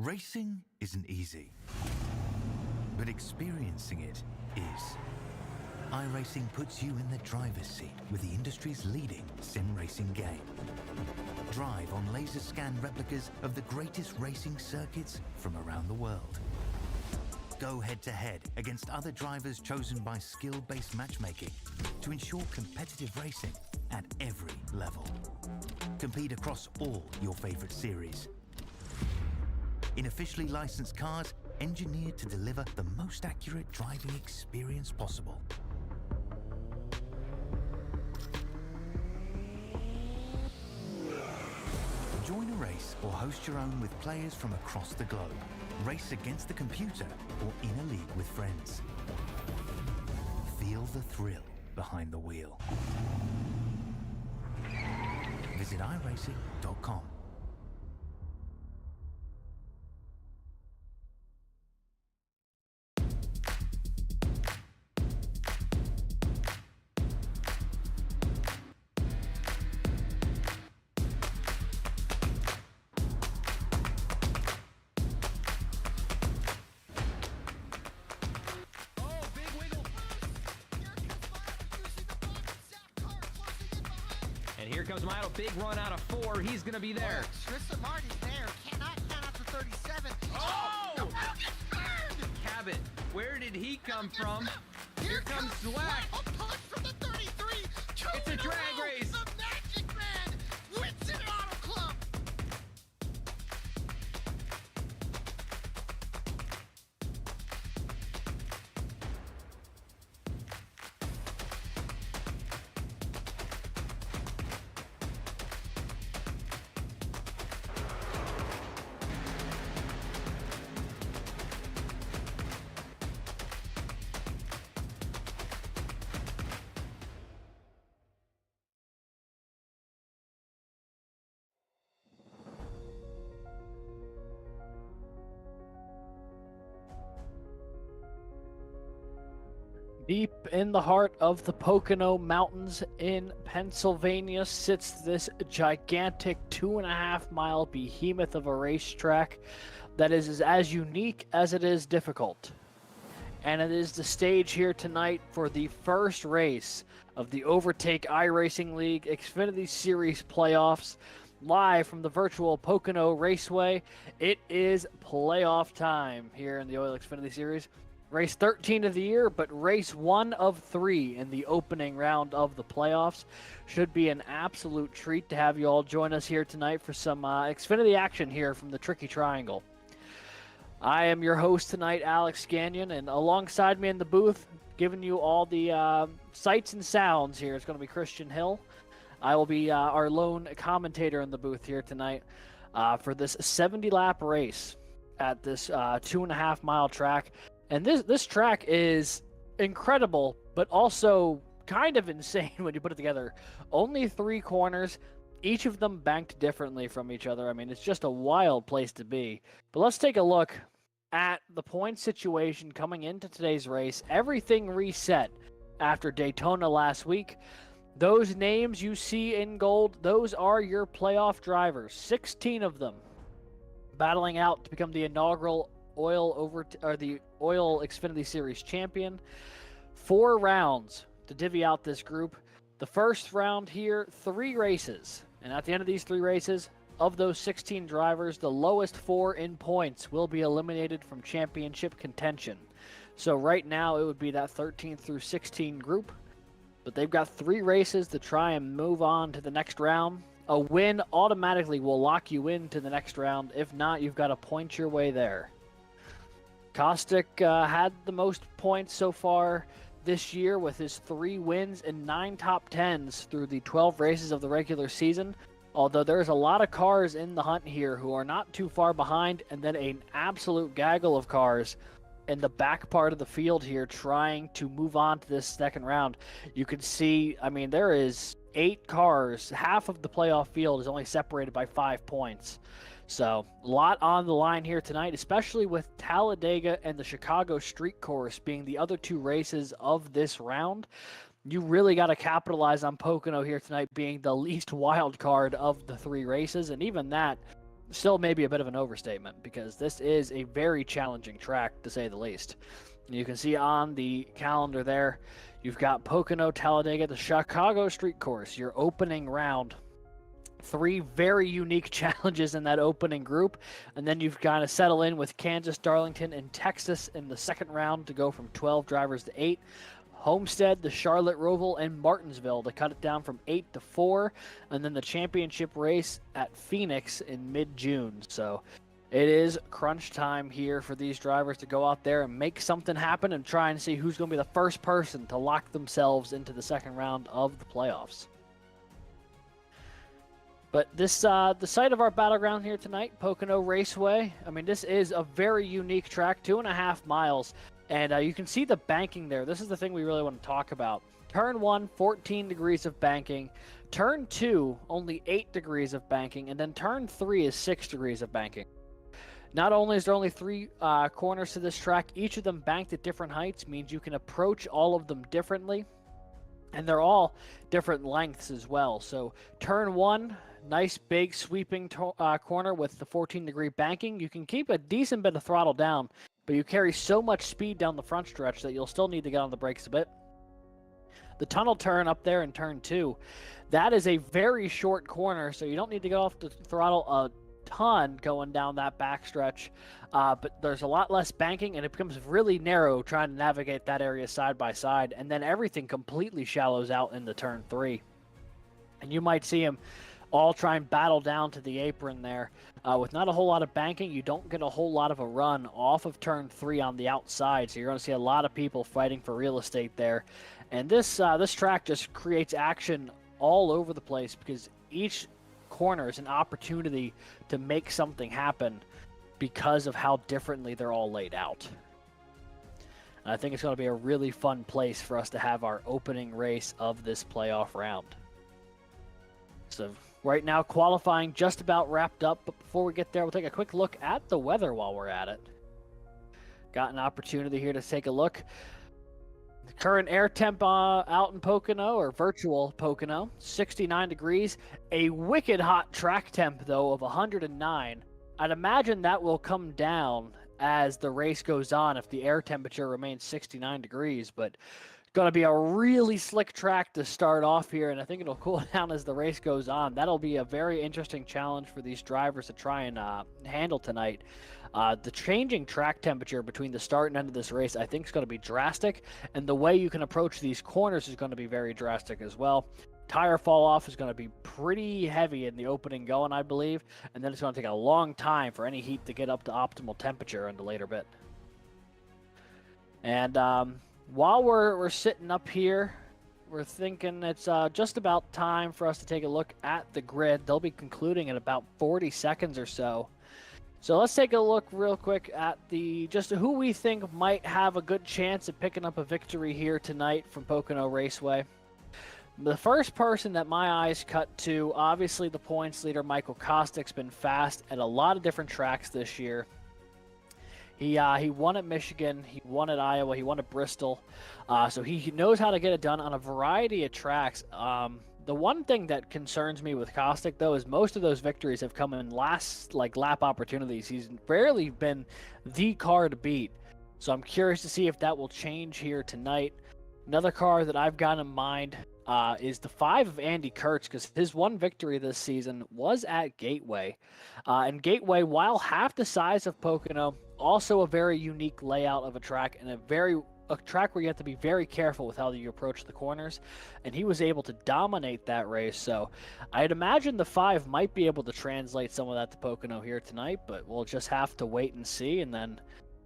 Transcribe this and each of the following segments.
Racing isn't easy, but experiencing it is. iRacing puts you in the driver's seat with the industry's leading sim racing game. Drive on laser scan replicas of the greatest racing circuits from around the world. Go head-to-head against other drivers chosen by skill-based matchmaking to ensure competitive racing at every level. Compete across all your favorite series. In officially licensed cars, engineered to deliver the most accurate driving experience possible. Join a race or host your own with players from across the globe. Race against the computer or in a league with friends. Feel the thrill behind the wheel. Visit iRacing.com. And here comes Milo, big run out of 4. He's going to be there. Tristan Martin's there. Cannot count out to 37. Oh! The round gets burned! Cabot, where did he come from? Here comes Zwack. A push from the 33. It's a drag race. The Magic Man wins it Auto Club. Deep in the heart of the Pocono Mountains in Pennsylvania sits this gigantic 2.5-mile behemoth of a racetrack that is as unique as it is difficult. And it is the stage here tonight for the first race of the Overtake iRacing League Xfinity Series playoffs, live from the virtual Pocono Raceway. It is playoff time here in the OiL Xfinity Series. Race 13 of the year, but race 1 of 3 in the opening round of the playoffs. Should be an absolute treat to have you all join us here tonight for some Xfinity action here from the Tricky Triangle. I am your host tonight, Alex Gagnon, and alongside me in the booth, giving you all the sights and sounds here, is going to be Christian Hill. I will be our lone commentator in the booth here tonight for this 70-lap race at this 2.5-mile track. And this track is incredible, but also kind of insane when you put it together. Only 3 corners, each of them banked differently from each other. I mean, it's just a wild place to be. But let's take a look at the point situation coming into today's race. Everything reset after Daytona last week. Those names you see in gold, those are your playoff drivers. 16 of them battling out to become the inaugural the OiL Xfinity Series champion. 4 rounds to divvy out this group. The first round here, 3 races. And at the end of these 3 races, of those 16 drivers, the lowest 4 in points will be eliminated from championship contention. So right now, it would be that 13 through 16 group. But they've got 3 races to try and move on to the next round. A win automatically will lock you into the next round. If not, you've got to point your way there. Caustic had the most points so far this year with his 3 wins and 9 top 10s through the 12 races of the regular season. Although there's a lot of cars in the hunt here who are not too far behind, and then an absolute gaggle of cars in the back part of the field here trying to move on to this second round. You can see, I mean, there is 8 cars. Half of the playoff field is only separated by 5 points. So, a lot on the line here tonight, especially with Talladega and the Chicago Street Course being the other 2 races of this round. You really got to capitalize on Pocono here tonight being the least wild card of the 3 races, and even that, still maybe a bit of an overstatement because this is a very challenging track, to say the least. And you can see on the calendar there, you've got Pocono, Talladega, the Chicago Street Course, your opening round. 3 very unique challenges in that opening group, and then you've got to settle in with Kansas, Darlington, and Texas in the second round to go from 12 drivers to 8. Homestead, the Charlotte Roval, and Martinsville to cut it down from 8 to 4, and then the championship race at Phoenix in mid-June. So it is crunch time here for these drivers to go out there and make something happen and try and see who's going to be the first person to lock themselves into the second round of the playoffs. But this, the site of our battleground here tonight, Pocono Raceway, I mean, this is a very unique track, 2.5 miles. And you can see the banking there. This is the thing we really want to talk about. Turn 1, 14 degrees of banking. Turn 2, only 8 degrees of banking. And then turn 3 is 6 degrees of banking. Not only is there only 3 corners to this track, each of them banked at different heights, means you can approach all of them differently. And they're all different lengths as well. So turn 1, nice big sweeping corner with the 14-degree banking. You can keep a decent bit of throttle down, but you carry so much speed down the front stretch that you'll still need to get on the brakes a bit. The tunnel turn up there in turn 2, that is a very short corner, so you don't need to go off the throttle a ton going down that backstretch, but there's a lot less banking, and it becomes really narrow trying to navigate that area side by side, and then everything completely shallows out into turn 3. And you might see them all try and battle down to the apron there. With not a whole lot of banking, you don't get a whole lot of a run off of turn 3 on the outside, so you're going to see a lot of people fighting for real estate there. And this track just creates action all over the place because each corner is an opportunity to make something happen because of how differently they're all laid out. And I think it's going to be a really fun place for us to have our opening race of this playoff round. So right now, qualifying just about wrapped up, but before we get there, we'll take a quick look at the weather while we're at it. Got an opportunity here to take a look. The current air temp out in Pocono, or virtual Pocono, 69 degrees. A wicked hot track temp, though, of 109. I'd imagine that will come down as the race goes on if the air temperature remains 69 degrees, but going to be a really slick track to start off here, and I think it'll cool down as the race goes on. That'll be a very interesting challenge for these drivers to try and handle tonight. The changing track temperature between the start and end of this race, I think, is going to be drastic, and the way you can approach these corners is going to be very drastic as well. Tire fall off is going to be pretty heavy in the opening going, I believe, and then it's going to take a long time for any heat to get up to optimal temperature in the later bit. And while we're sitting up here, we're thinking it's just about time for us to take a look at the grid. They'll be concluding in about 40 seconds or so. So let's take a look real quick at just who we think might have a good chance of picking up a victory here tonight from Pocono Raceway. The first person that my eyes cut to, obviously the points leader, Michael Kostick's been fast at a lot of different tracks this year. He won at Michigan, he won at Iowa, he won at Bristol, so he knows how to get it done on a variety of tracks. The one thing that concerns me with Kostick, though, is most of those victories have come in last lap opportunities. He's rarely been the car to beat, so I'm curious to see if that will change here tonight. Another car that I've got in mind is the 5 of Andy Kurtz, because his one victory this season was at Gateway. And Gateway, while half the size of Pocono, also a very unique layout of a track, and a track where you have to be very careful with how you approach the corners, and he was able to dominate that race. So I'd imagine the 5 might be able to translate some of that to Pocono here tonight, but we'll just have to wait and see. And then,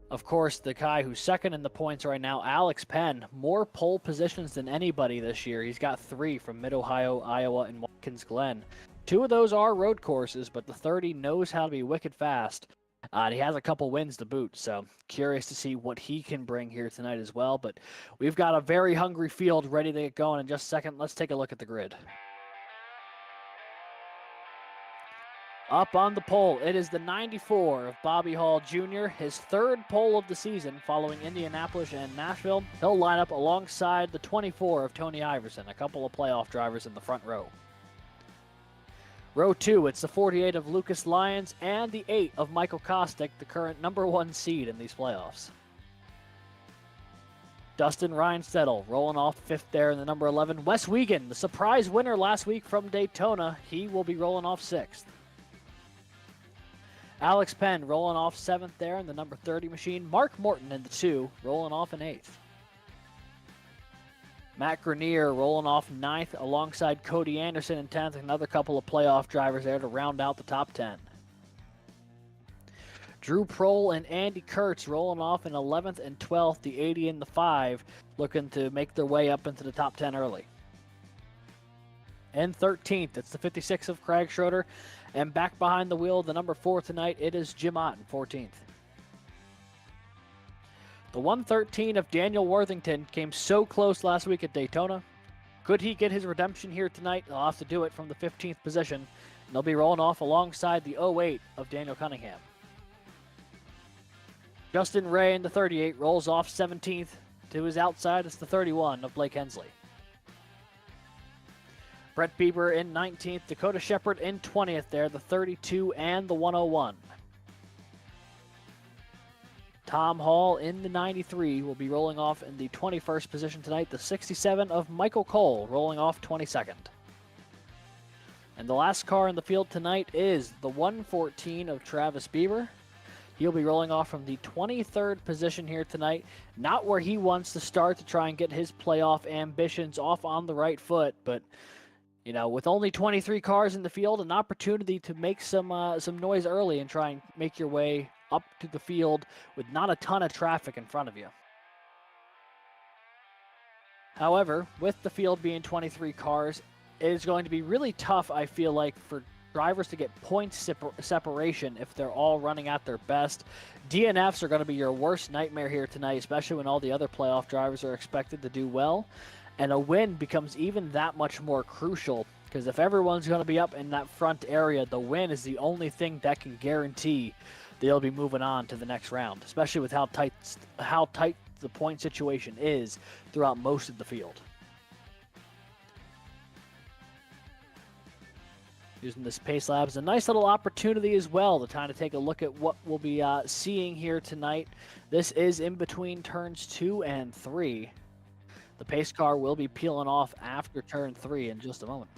of course, the guy who's second in the points right now, Alex Penn, more pole positions than anybody this year. He's got 3 from Mid-Ohio, Iowa, and Watkins Glen. 2 of those are road courses, but the 30 knows how to be wicked fast. And he has a couple wins to boot, so curious to see what he can bring here tonight as well. But we've got a very hungry field ready to get going in just a second. Let's take a look at the grid. Up on the pole, it is the 94 of Bobby Hall Jr., his 3rd pole of the season following Indianapolis and Nashville. He'll line up alongside the 24 of Tony Iverson, a couple of playoff drivers in the front row. Row 2, it's the 48 of Lucas Lyons and the 8 of Michael Kostick, the current #1 seed in these playoffs. Dustin Reinstedel rolling off 5th there in the number 11. Wes Wiegand, the surprise winner last week from Daytona, he will be rolling off 6th. Alex Penn rolling off 7th there in the number 30 machine. Mark Morton in the 2, rolling off in 8th. Matt Grenier rolling off 9th alongside Cody Anderson in 10th. Another couple of playoff drivers there to round out the top 10. Drew Prohl and Andy Kurtz rolling off in 11th and 12th, the 80 and the 5, looking to make their way up into the top 10 early. And 13th, it's the 56 of Craig Schroeder. And back behind the wheel, the number 4 tonight, it is Jim Ott in 14th. The 113 of Daniel Worthington came so close last week at Daytona. Could he get his redemption here tonight? He'll have to do it from the 15th position. And they'll be rolling off alongside the 08 of Daniel Cunningham. Justin Ray in the 38 rolls off 17th. To his outside, it's the 31 of Blake Hensley. Brett Bieber in 19th. Dakota Shepard in 20th there, the 32 and the 101. Tom Hall in the 93 will be rolling off in the 21st position tonight. The 67 of Michael Cole rolling off 22nd. And the last car in the field tonight is the 114 of Travis Bieber. He'll be rolling off from the 23rd position here tonight. Not where he wants to start to try and get his playoff ambitions off on the right foot, but you know, with only 23 cars in the field, an opportunity to make some noise early and try and make your way up to the field with not a ton of traffic in front of you. However, with the field being 23 cars, it is going to be really tough, I feel like, for drivers to get points separation if they're all running at their best. DNFs are going to be your worst nightmare here tonight, especially when all the other playoff drivers are expected to do well. And a win becomes even that much more crucial, because if everyone's going to be up in that front area, the win is the only thing that can guarantee they'll be moving on to the next round, especially with how tight the point situation is throughout most of the field. Using this pace lab is a nice little opportunity as well to kind of take a look at what we'll be seeing here tonight. This is in between turns 2 and 3. The pace car will be peeling off after turn 3 in just a moment.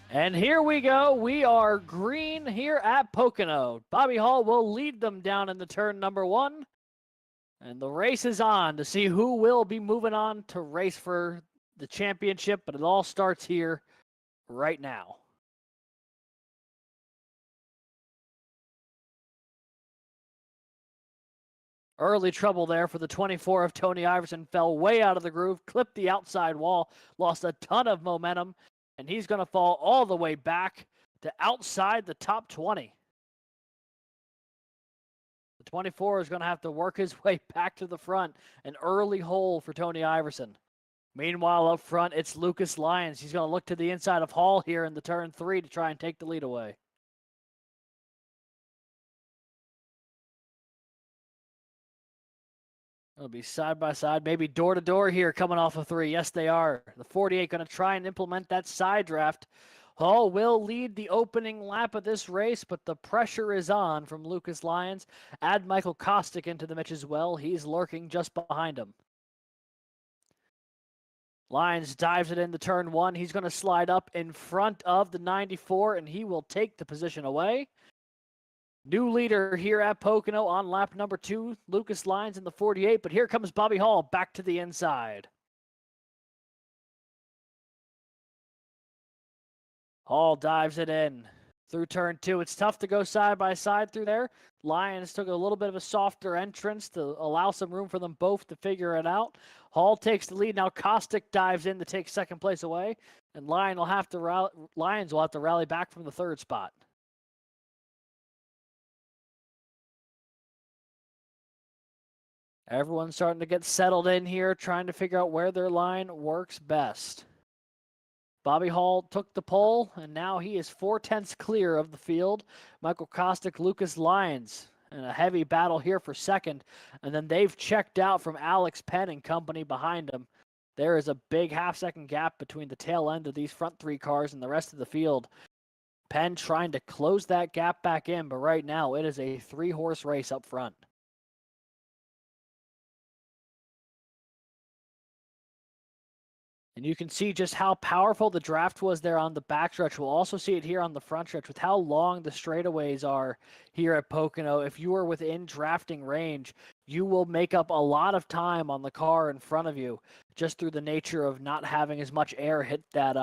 And here we go. We are green here at Pocono. Bobby Hall will lead them down in the turn number 1. And the race is on to see who will be moving on to race for the championship. But it all starts here right now. Early trouble there for the 24 of Tony Iverson. Fell way out of the groove, clipped the outside wall, lost a ton of momentum. And he's going to fall all the way back to outside the top 20. The 24 is going to have to work his way back to the front. An early hole for Tony Iverson. Meanwhile, up front, it's Lucas Lyons. He's going to look to the inside of Hall here in the turn 3 to try and take the lead away. It'll be side by side, maybe door to door here coming off of 3. Yes, they are. The 48 going to try and implement that side draft. Hall will lead the opening lap of this race, but the pressure is on from Lucas Lyons. Add Michael Kostick into the mix as well. He's lurking just behind him. Lyons dives it into turn 1. He's going to slide up in front of the 94, and he will take the position away. New leader here at Pocono on lap number 2, Lucas Lyons in the 48, but here comes Bobby Hall back to the inside. Hall dives it in through turn 2. It's tough to go side by side through there. Lyons took a little bit of a softer entrance to allow some room for them both to figure it out. Hall takes the lead. Now Kostick dives in to take second place away, and Lyons will have to rally back from the 3rd spot. Everyone's starting to get settled in here, trying to figure out where their line works best. Bobby Hall took the pole, and now he is 4/10 clear of the field. Michael Kostick, Lucas Lyons in a heavy battle here for second, and then they've checked out from Alex Penn and company behind him. There is a big half-second gap between the tail end of these front three cars and the rest of the field. Penn trying to close that gap back in, but right now it is a three-horse race up front. And you can see just how powerful the draft was there on the backstretch. We'll also see it here on the front stretch with how long the straightaways are here at Pocono. If you are within drafting range, you will make up a lot of time on the car in front of you just through the nature of not having as much air hit that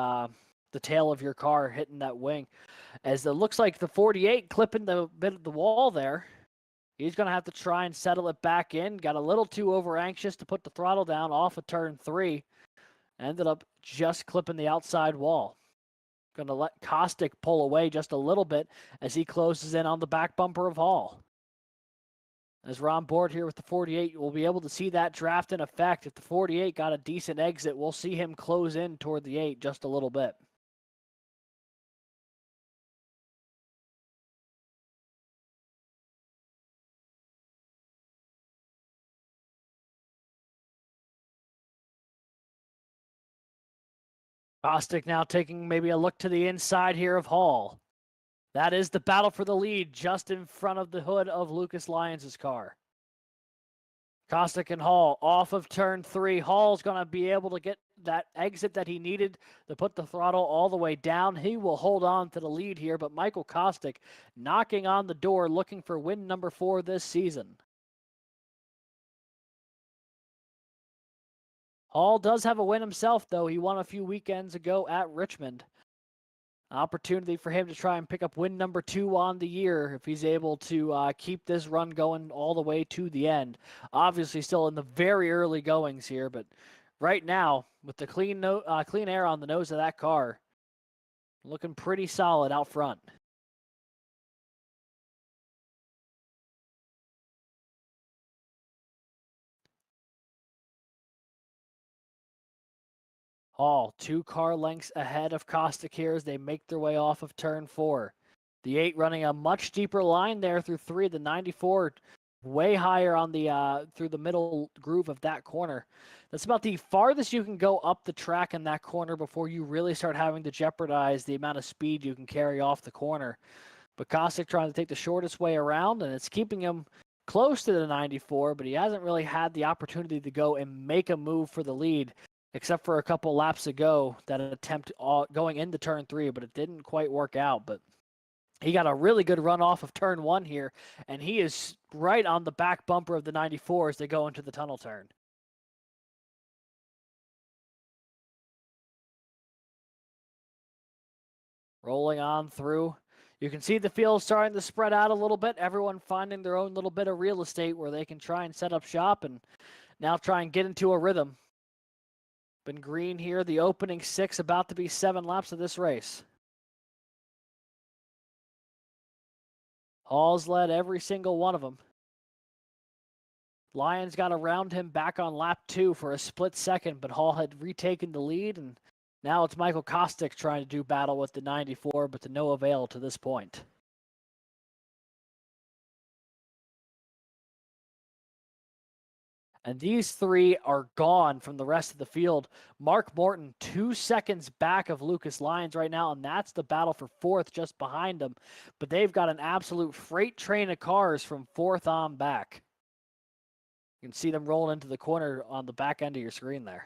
the tail of your car hitting that wing. As it looks like the 48 clipping the bit of the wall there. He's going to have to try and settle it back in. Got a little too over anxious to put the throttle down off of turn 3. Ended up just clipping the outside wall. Going to let Kostick pull away just a little bit as he closes in on the back bumper of Hall. As we're on board here with the 48, we'll be able to see that draft in effect. If the 48 got a decent exit, we'll see him close in toward the 8 just a little bit. Kostick now taking maybe a look to the inside here of Hall. That is the battle for the lead just in front of the hood of Lucas Lyons' car. Kostick and Hall off of turn 3. Hall's going to be able to get that exit that he needed to put the throttle all the way down. He will hold on to the lead here, but Michael Kostick knocking on the door looking for win number 4 this season. Hall does have a win himself, though. He won a few weekends ago at Richmond. Opportunity for him to try and pick up win number 2 on the year if he's able to keep this run going all the way to the end. Obviously still in the very early goings here, but right now with the clean air on the nose of that car, looking pretty solid out front. Hall, 2 car lengths ahead of Kostick here as they make their way off of turn 4. The 8 running a much deeper line there through 3. The 94 way higher on the through the middle groove of that corner. That's about the farthest you can go up the track in that corner before you really start having to jeopardize the amount of speed you can carry off the corner. But Kostick trying to take the shortest way around, and it's keeping him close to the 94, but he hasn't really had the opportunity to go and make a move for the lead, except for a couple laps ago, that attempt going into turn 3, but it didn't quite work out. But he got a really good run off of turn 1 here, and he is right on the back bumper of the 94 as they go into the tunnel turn. Rolling on through. You can see the field starting to spread out a little bit. Everyone finding their own little bit of real estate where they can try and set up shop and now try and get into a rhythm. Been green here, the opening 6, about to be 7 laps of this race. Hall's led every single one of them. Lyons got around him back on lap 2 for a split second, but Hall had retaken the lead, and now it's Michael Kostick trying to do battle with the 94, but to no avail to this point. And these 3 are gone from the rest of the field. Mark Morton, 2 seconds back of Lucas Lyons right now, and that's the battle for 4th just behind him. But they've got an absolute freight train of cars from 4th on back. You can see them rolling into the corner on the back end of your screen there.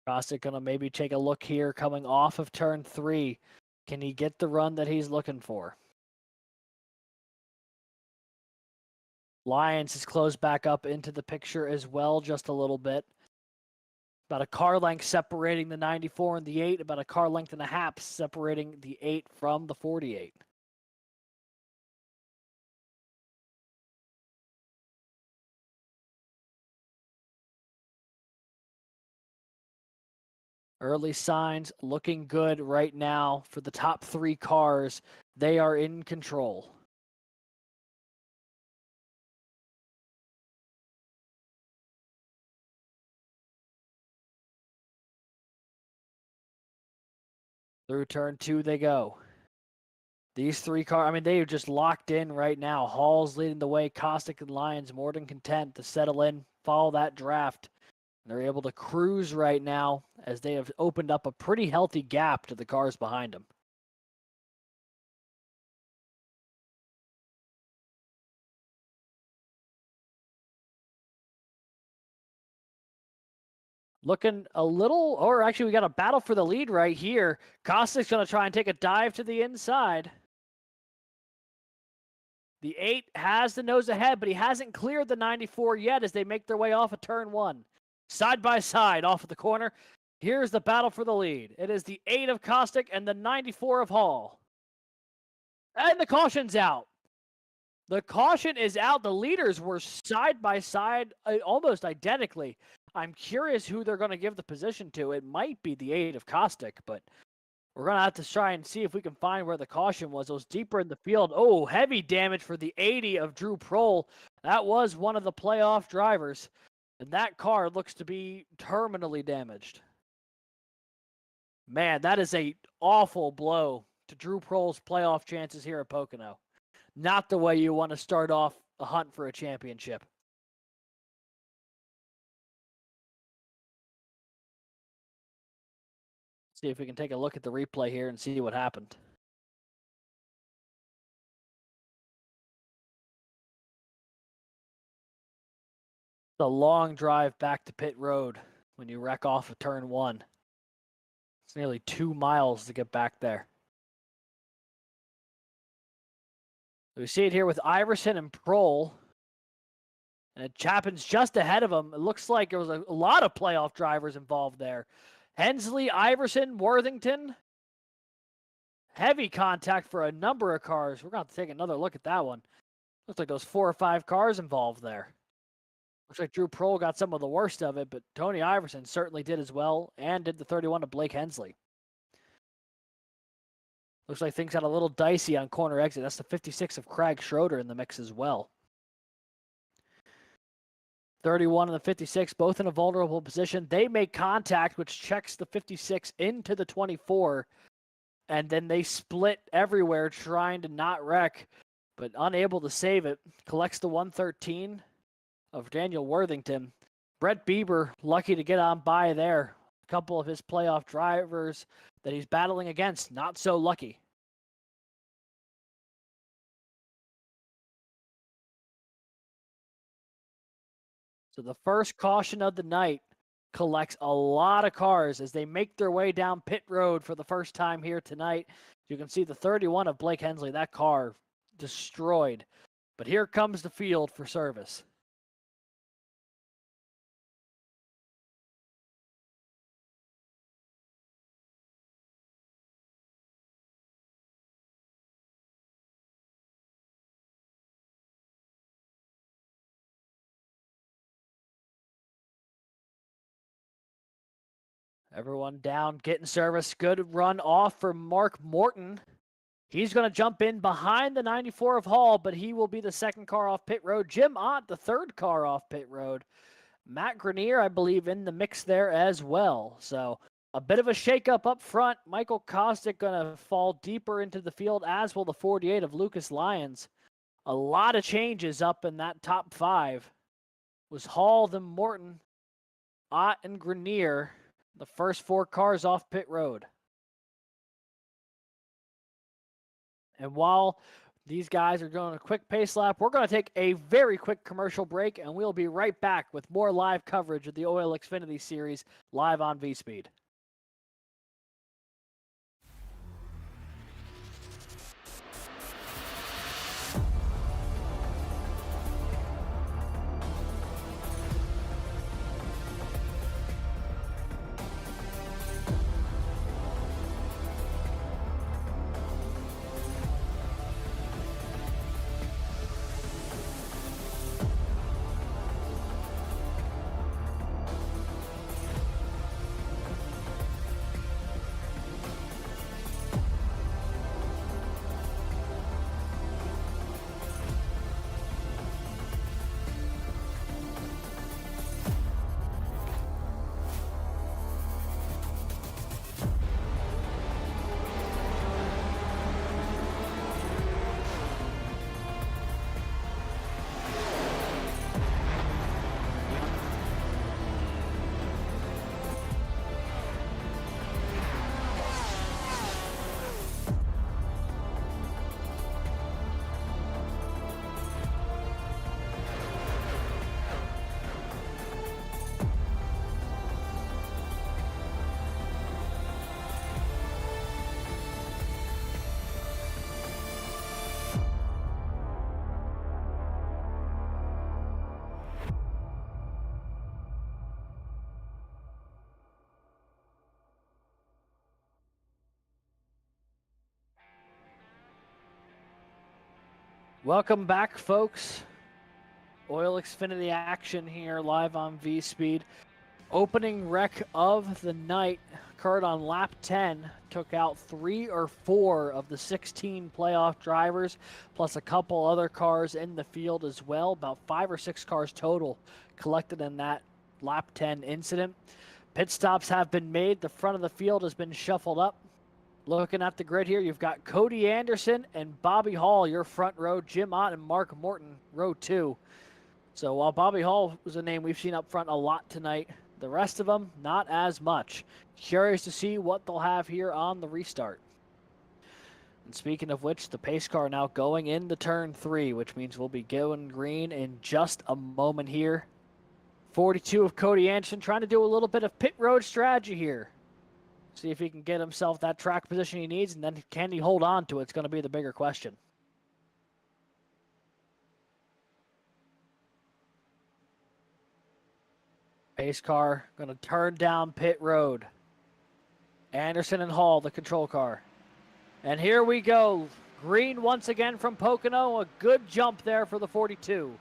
Kostick going to maybe take a look here coming off of turn 3. Can he get the run that he's looking for? Lyons has closed back up into the picture as well just a little bit. About a car length separating the 94 and the 8, about a car length and a half separating the 8 from the 48. Early signs looking good right now for the top 3 cars They are in control. Through turn 2 they go. These 3 cars, I mean, they are just locked in right now. Hall's leading the way. Kostick and Lyons more than content to settle in, follow that draft. They're able to cruise right now as they have opened up a pretty healthy gap to the cars behind them. Looking a little, or actually we got a battle for the lead right here. Kostick's going to try and take a dive to the inside. The 8 has the nose ahead, but he hasn't cleared the 94 yet as they make their way off of turn 1. Side by side off of the corner. Here's the battle for the lead. It is the 8 of Kostick and the 94 of Hall. And the caution's out. The caution is out. The leaders were side by side, almost identically. I'm curious who they're going to give the position to. It might be the 8 of Kostick, but we're going to have to try and see if we can find where the caution was. It was deeper in the field. Oh, heavy damage for the 80 of Drew Prohl. That was one of the playoff drivers. And that car looks to be terminally damaged. Man, that is an awful blow to Drew Prohl's playoff chances here at Pocono. Not the way you want to start off a hunt for a championship. See if we can take a look at the replay here and see what happened. The long drive back to pit road when you wreck off of turn 1. It's nearly 2 miles to get back there. We see it here with Iverson and Prohl. And Chapin's just ahead of him. It looks like there was a lot of playoff drivers involved there. Hensley, Iverson, Worthington. Heavy contact for a number of cars. We're going to have to take another look at that one. Looks like those 4 or 5 cars involved there. Looks like Drew Prohl got some of the worst of it, but Tony Iverson certainly did as well, and did the 31 to Blake Hensley. Looks like things got a little dicey on corner exit. That's the 56 of Craig Schroeder in the mix as well. 31 and the 56, both in a vulnerable position. They make contact, which checks the 56 into the 24, and then they split everywhere trying to not wreck, but unable to save it. Collects the 113 of Daniel Worthington. Brett Bieber, lucky to get on by there. A couple of his playoff drivers that he's battling against, not so lucky. So the first caution of the night collects a lot of cars as they make their way down pit road for the first time here tonight. You can see the 31 of Blake Hensley, that car destroyed. But here comes the field for service. Everyone down, getting service. Good run off for Mark Morton. He's going to jump in behind the 94 of Hall, but he will be the second car off pit road. Jim Ott, the third car off pit road. Matt Grenier, I believe, in the mix there as well. So a bit of a shakeup up front. Michael Kostick going to fall deeper into the field, as will the 48 of Lucas Lyons. A lot of changes up in that top 5. Was Hall, then Morton, Ott, and Grenier. The first 4 cars off pit road. And while these guys are doing a quick pace lap, we're going to take a very quick commercial break, and we'll be right back with more live coverage of the OiL Xfinity Series live on Vspeed. Welcome back, folks. OiL Xfinity action here live on Vspeed. Opening wreck of the night occurred on lap 10. Took out 3 or 4 of the 16 playoff drivers, plus a couple other cars in the field as well. About 5 or 6 cars total collected in that lap 10 incident. Pit stops have been made. The front of the field has been shuffled up. Looking at the grid here, you've got Cody Anderson and Bobby Hall, your front row. Jim Ott and Mark Morton, row 2. So while Bobby Hall was a name we've seen up front a lot tonight, the rest of them, not as much. Curious to see what they'll have here on the restart. And speaking of which, the pace car now going into turn 3, which means we'll be going green in just a moment here. 42 of Cody Anderson trying to do a little bit of pit road strategy here. See if he can get himself that track position he needs, and then can he hold on to it? It's going to be the bigger question. Pace car going to turn down pit road. Anderson and Hall, the control car. And here we go. Green once again from Pocono. A good jump there for the 42.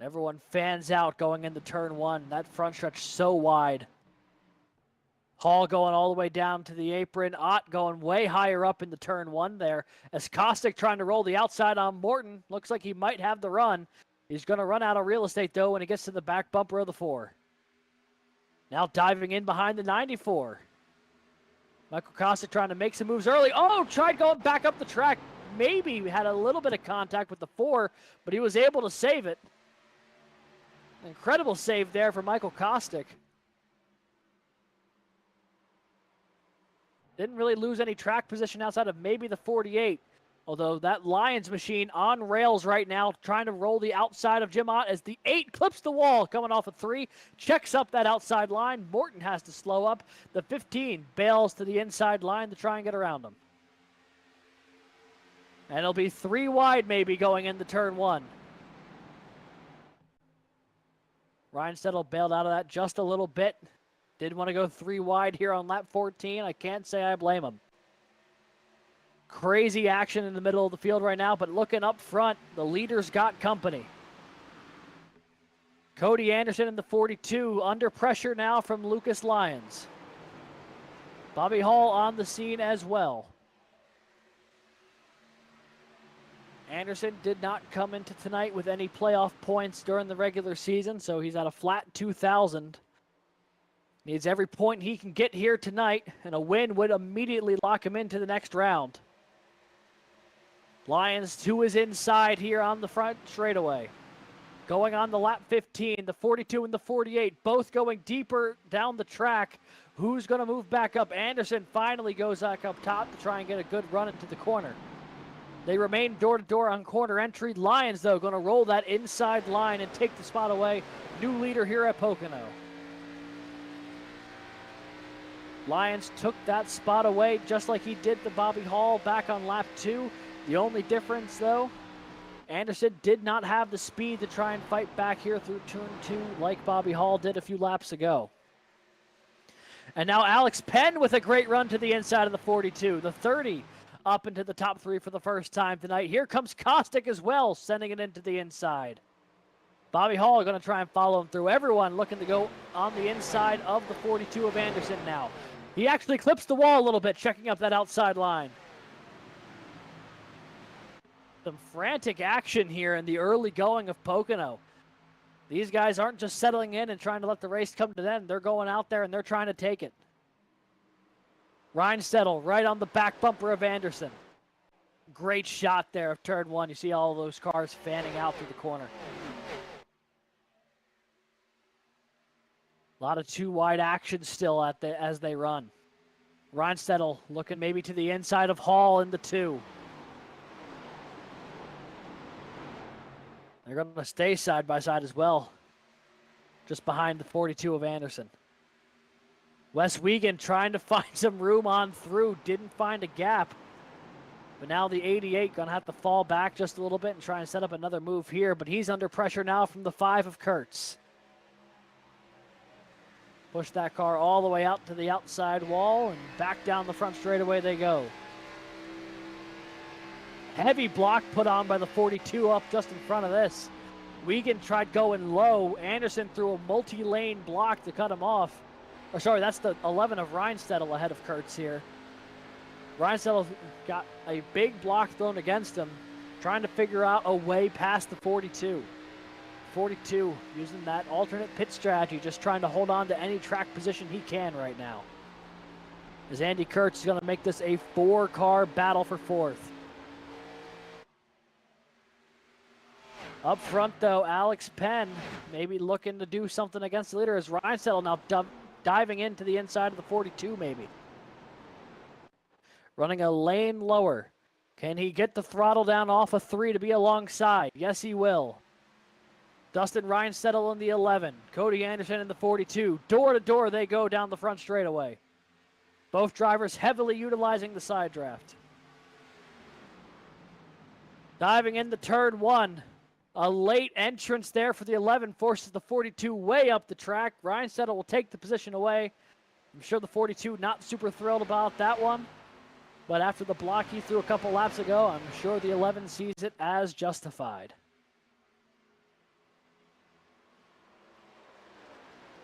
Everyone fans out going into turn 1. That front stretch so wide. Hall going all the way down to the apron. Ott going way higher up into turn 1 there. As Kostic trying to roll the outside on Morton. Looks like he might have the run. He's going to run out of real estate, though, when he gets to the back bumper of the 4. Now diving in behind the 94. Michael Kostic trying to make some moves early. Oh, tried going back up the track. Maybe had a little bit of contact with the 4, but he was able to save it. Incredible save there for Michael Kostic. Didn't really lose any track position outside of maybe the 48. Although that Lions machine on rails right now, trying to roll the outside of Jim Ott as the 8 clips the wall, coming off a 3, checks up that outside line. Morton has to slow up. The 15 bails to the inside line to try and get around him. And it'll be 3 wide maybe going into turn 1. Ryan Settle bailed out of that just a little bit. Didn't want to go 3 wide here on lap 14. I can't say I blame him. Crazy action in the middle of the field right now, but looking up front, the leaders got company. Cody Anderson in the 42, under pressure now from Lucas Lyons. Bobby Hall on the scene as well. Anderson did not come into tonight with any playoff points during the regular season, so he's at a flat 2,000. Needs every point he can get here tonight, and a win would immediately lock him into the next round. Lyons to his inside here on the front straightaway. Going on the lap 15, the 42 and the 48, both going deeper down the track. Who's going to move back up? Anderson finally goes back up top to try and get a good run into the corner. They remain door-to-door on corner entry. Lyons, though, going to roll that inside line and take the spot away. New leader here at Pocono. Lyons took that spot away just like he did the Bobby Hall back on lap 2. The only difference, though, Anderson did not have the speed to try and fight back here through turn 2 like Bobby Hall did a few laps ago. And now Alex Penn with a great run to the inside of the 42. The 30 up into the top 3 for the first time tonight. Here comes Kostic as well, sending it into the inside. Bobby Hall going to try and follow him through. Everyone looking to go on the inside of the 42 of Anderson now. He actually clips the wall a little bit, checking up that outside line. Some frantic action here in the early going of Pocono. These guys aren't just settling in and trying to let the race come to them. They're going out there and they're trying to take it. Ryan Settle right on the back bumper of Anderson. Great shot there of turn 1. You see all those cars fanning out through the corner. A lot of 2 wide action still as they run. Ryan Settle looking maybe to the inside of Hall in the 2. They're going to stay side by side as well, just behind the 42 of Anderson. Wes Wiegand trying to find some room on through, didn't find a gap. But now the 88 going to have to fall back just a little bit and try and set up another move here, but he's under pressure now from the 5 of Kurtz. Push that car all the way out to the outside wall and back down the front straightaway they go. Heavy block put on by the 42 up just in front of this. Wiegand tried going low. Anderson threw a multi-lane block to cut him off. Or sorry, that's the 11 of Reinstedel ahead of Kurtz here. Reinstedel got a big block thrown against him, trying to figure out a way past the 42. 42 using that alternate pit strategy, just trying to hold on to any track position he can right now. As Andy Kurtz is going to make this a 4-car battle for 4th. Up front, though, Alex Penn maybe looking to do something against the leader as Reinstedel now diving into the inside of the 42 maybe. Running a lane lower. Can he get the throttle down off a 3 to be alongside? Yes, he will. Dustin Reinstedel in the 11. Cody Anderson in the 42. Door to door they go down the front straightaway. Both drivers heavily utilizing the side draft. Diving into turn 1. A late entrance there for the 11 forces the 42 way up the track. Reinstedel will take the position away. I'm sure the 42 not super thrilled about that one. But after the block he threw a couple laps ago, I'm sure the 11 sees it as justified.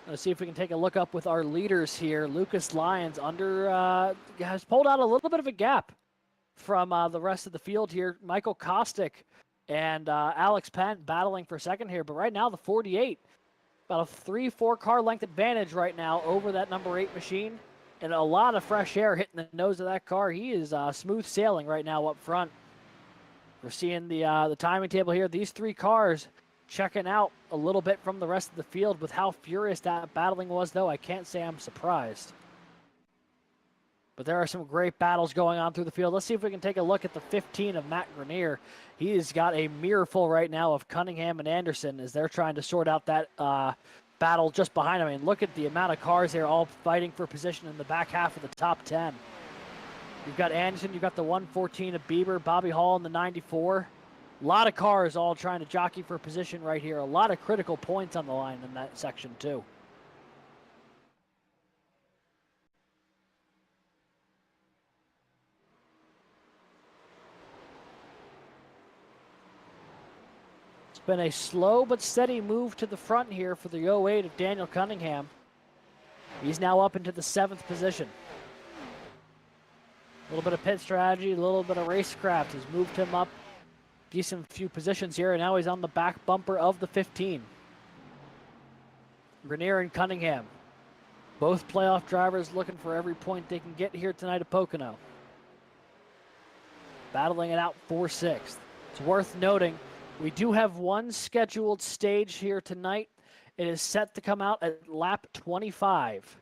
Let's see if we can take a look up with our leaders here. Lucas Lyons has pulled out a little bit of a gap from the rest of the field here. Michael Kostick and Alex Penn battling for second here. But right now, the 48, about a 3-4 car length advantage right now over that number 8 machine. And a lot of fresh air hitting the nose of that car. He is smooth sailing right now up front. We're seeing the timing table here. These 3 cars checking out a little bit from the rest of the field. With how furious that battling was, though, I can't say I'm surprised. But there are some great battles going on through the field. Let's see if we can take a look at the 15 of Matt Grenier. He's got a mirror full right now of Cunningham and Anderson as they're trying to sort out that battle just behind him. I mean, look at the amount of cars here all fighting for position in the back half of the top 10. You've got Anderson, you've got the 114 of Bieber, Bobby Hall in the 94. A lot of cars all trying to jockey for position right here. A lot of critical points on the line in that section too. It's been a slow but steady move to the front here for the 08 of Daniel Cunningham. He's now up into the 7th position. A little bit of pit strategy, a little bit of racecraft has moved him up decent few positions here, and now he's on the back bumper of the 15. Grenier and Cunningham, both playoff drivers looking for every point they can get here tonight at Pocono. Battling it out for 6th. It's worth noting, we do have one scheduled stage here tonight. It is set to come out at lap 25.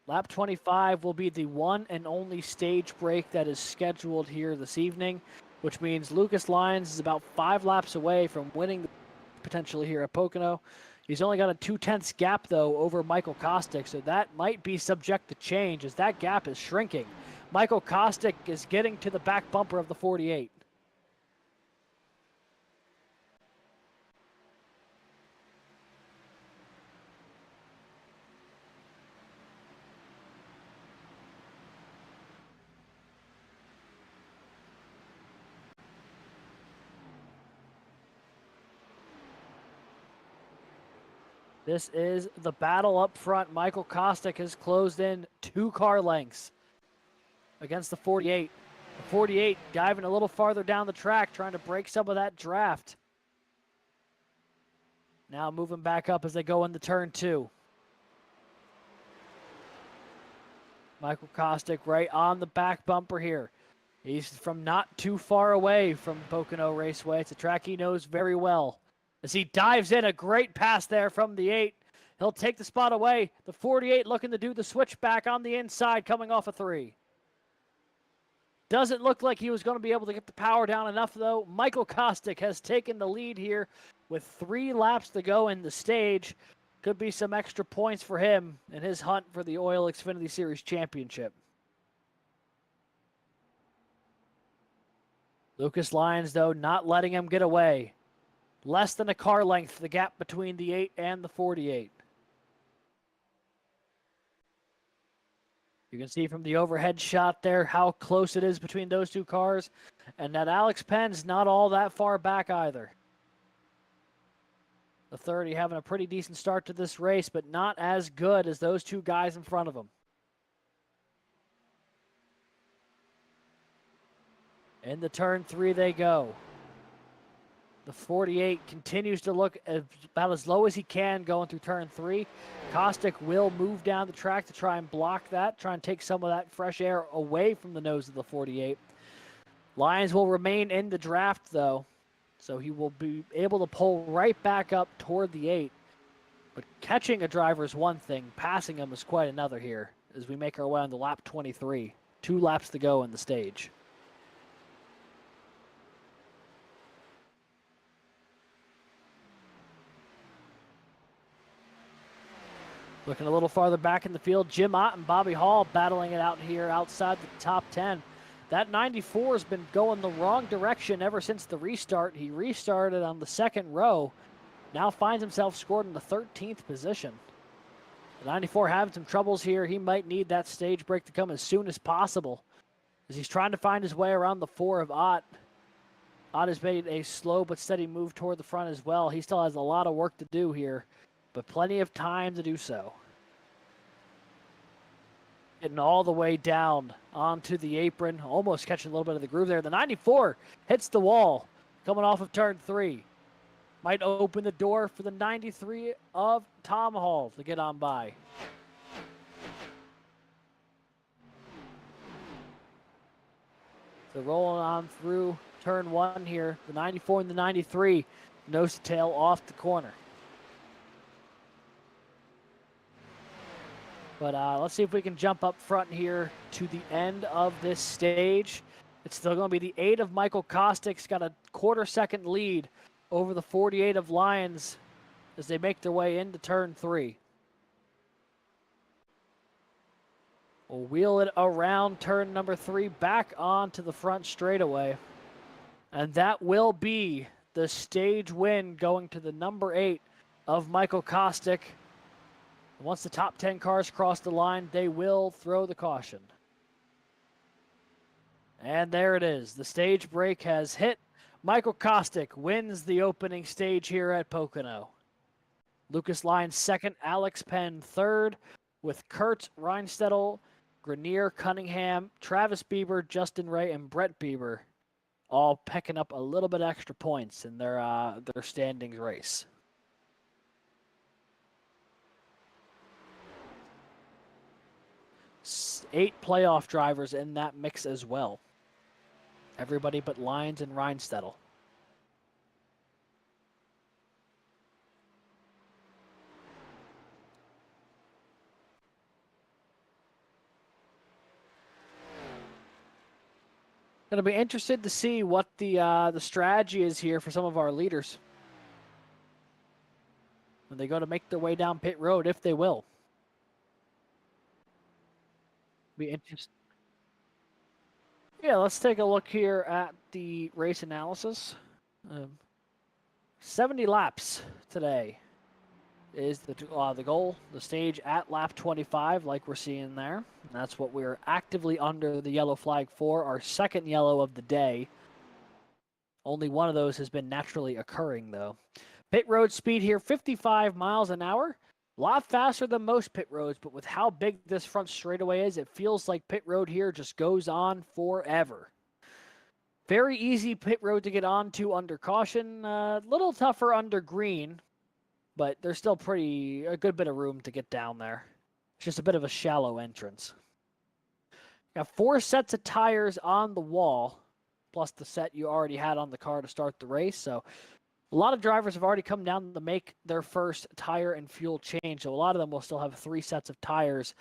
Lap 25 will be the one and only stage break that is scheduled here this evening, which means Lucas Lyons is about 5 laps away from winning potentially here at Pocono. He's only got a 0.2 gap, though, over Michael Kostick, so that might be subject to change as that gap is shrinking. Michael Kostick is getting to the back bumper of the 48. This is the battle up front. Michael Kostick has closed in 2 car lengths against the 48. The 48 diving a little farther down the track, trying to break some of that draft. Now moving back up as they go into turn 2. Michael Kostick right on the back bumper here. He's from not too far away from Pocono Raceway. It's a track he knows very well. As he dives in, a great pass there from the 8. He'll take the spot away. The 48 looking to do the switchback on the inside, coming off a 3. Doesn't look like he was going to be able to get the power down enough, though. Michael Kostick has taken the lead here with 3 laps to go in the stage. Could be some extra points for him in his hunt for the OiL Xfinity Series Championship. Lucas Lyons, though, not letting him get away. Less than a car length, the gap between the 8 and the 48. You can see from the overhead shot there how close it is between those two cars, and that Alex Penn's not all that far back either. The 30 having a pretty decent start to this race, but not as good as those two guys in front of him. Into turn 3 they go. The 48 continues to look about as low as he can going through turn 3. Kostick will move down the track to try and block that, try and take some of that fresh air away from the nose of the 48. Lyons will remain in the draft, though, so he will be able to pull right back up toward the 8. But catching a driver is one thing, passing him is quite another here as we make our way on to lap 23. 2 laps to go in the stage. Looking a little farther back in the field, Jim Ott and Bobby Hall battling it out here outside the top 10. That 94 has been going the wrong direction ever since the restart. He restarted on the second row, now finds himself scored in the 13th position. The 94 having some troubles here. He might need that stage break to come as soon as possible as he's trying to find his way around the 4 of Ott. Ott has made a slow but steady move toward the front as well. He still has a lot of work to do here, but plenty of time to do so. Getting all the way down onto the apron, almost catching a little bit of the groove there. The 94 hits the wall coming off of turn 3. Might open the door for the 93 of Tom Hall to get on by. So rolling on through turn 1 here. The 94 and the 93 nose to tail off the corner. But let's see if we can jump up front here to the end of this stage. It's still going to be the 8 of Michael Kostick's got a quarter-second lead over the 48 of Lyons as they make their way into turn 3. We'll wheel it around turn number 3 back onto the front straightaway. And that will be the stage win going to the number 8 of Michael Kostick. Once the top 10 cars cross the line, they will throw the caution. And there it is. The stage break has hit. Michael Kostick wins the opening stage here at Pocono. Lucas Lyons second, Alex Penn third, with Kurt Reinstedel, Grenier, Cunningham, Travis Bieber, Justin Ray, and Brett Bieber all pecking up a little bit extra points in their standings race. Eight playoff drivers in that mix as well. Everybody but Lyons and Reinstedel. Gonna be interested to see what the strategy is here for some of our leaders when they go to make their way down pit road, if they will. Be interesting. Yeah, let's take a look here at the race analysis. 70 laps today is the goal. The stage at lap 25, like we're seeing there. And that's what we're actively under the yellow flag for, our second yellow of the day. Only one of those has been naturally occurring, though. Pit road speed here, 55 miles an hour. A lot faster than most pit roads, but with how big this front straightaway is, it feels like pit road here just goes on forever. Very easy pit road to get onto under caution. A little tougher under green, but there's still a good bit of room to get down there. It's just a bit of a shallow entrance. Got 4 sets of tires on the wall, plus the set you already had on the car to start the race, so a lot of drivers have already come down to make their first tire and fuel change, so a lot of them will still have 3 sets of tires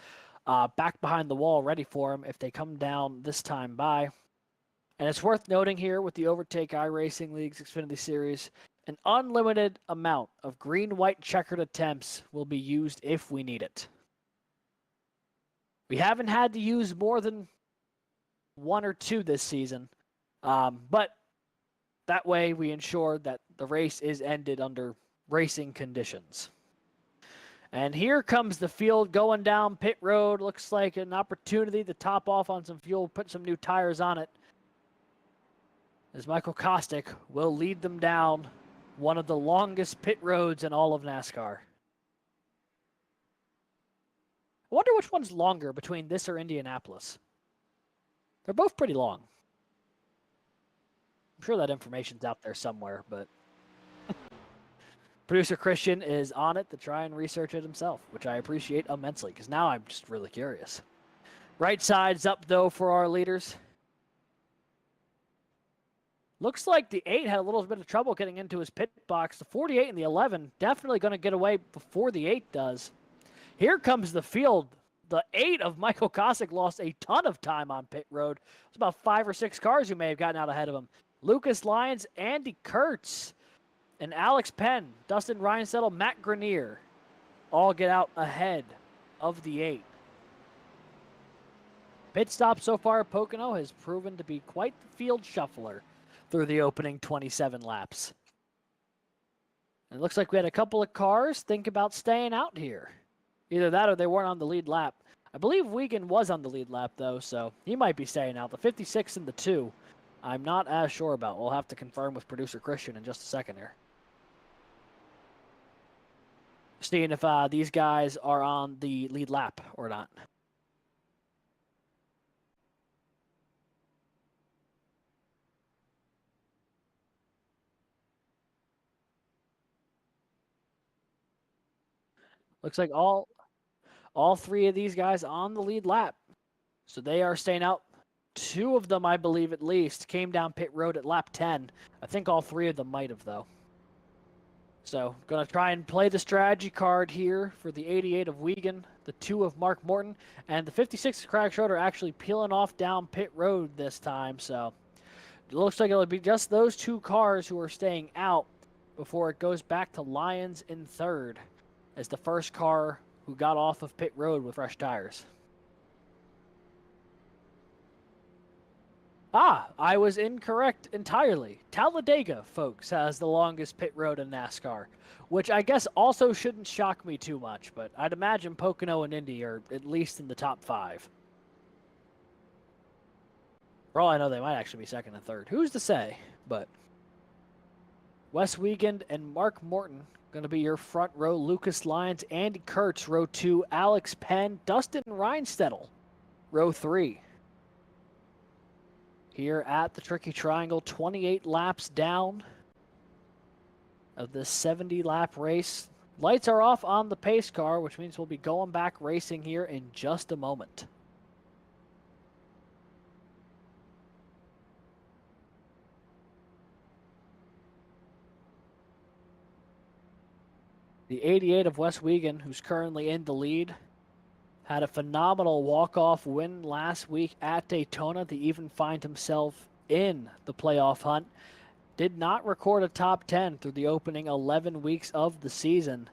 back behind the wall ready for them if they come down this time by. And it's worth noting here with the Overtake iRacing League's Xfinity Series, an unlimited amount of green-white checkered attempts will be used if we need it. We haven't had to use more than 1 or 2 this season, but that way we ensure that the race is ended under racing conditions. And here comes the field going down pit road. Looks like an opportunity to top off on some fuel, put some new tires on it. As Michael Kostick will lead them down one of the longest pit roads in all of NASCAR. I wonder which one's longer between this or Indianapolis. They're both pretty long. I'm sure that information's out there somewhere, but producer Christian is on it to try and research it himself, which I appreciate immensely, because now I'm just really curious. Right side's up, though, for our leaders. Looks like the 8 had a little bit of trouble getting into his pit box. The 48 and the 11 definitely going to get away before the 8 does. Here comes the field. The 8 of Michael Kostick lost a ton of time on pit road. It's about 5 or 6 cars who may have gotten out ahead of him. Lucas Lyons, Andy Kurtz, and Alex Penn, Dustin Reinsettle, Matt Grenier all get out ahead of the 8. Pit stop so far at Pocono has proven to be quite the field shuffler through the opening 27 laps. It looks like we had a couple of cars think about staying out here. Either that or they weren't on the lead lap. I believe Wiegand was on the lead lap, though, so he might be staying out. The 56 and the 2, I'm not as sure about. We'll have to confirm with producer Christian in just a second here. Seeing if these guys are on the lead lap or not. Looks like all 3 of these guys on the lead lap. So they are staying out. 2 of them, I believe at least, came down pit road at lap 10. I think all 3 of them might have, though. So going to try and play the strategy card here for the 88 of Wiegand, the 2 of Mark Morton, and the 56 of Craig Schroeder actually peeling off down pit road this time. So it looks like it'll be just those 2 cars who are staying out before it goes back to Lyons in third as the first car who got off of pit road with fresh tires. I was incorrect entirely. Talladega, folks, has the longest pit road in NASCAR, which I guess also shouldn't shock me too much, but I'd imagine Pocono and Indy are at least in the top 5. For all I know, they might actually be second and third. Who's to say? But Wes Wiegand and Mark Morton going to be your front row. Lucas Lyons, Andy Kurtz, row 2. Alex Penn, Dustin Reinsettle, row 3. Here at the Tricky Triangle, 28 laps down of this 70-lap race. Lights are off on the pace car, which means we'll be going back racing here in just a moment. The 88 of Wes Wiegand, who's currently in the lead, had a phenomenal walk-off win last week at Daytona to even find himself in the playoff hunt. Did not record a top 10 through the opening 11 weeks of the season,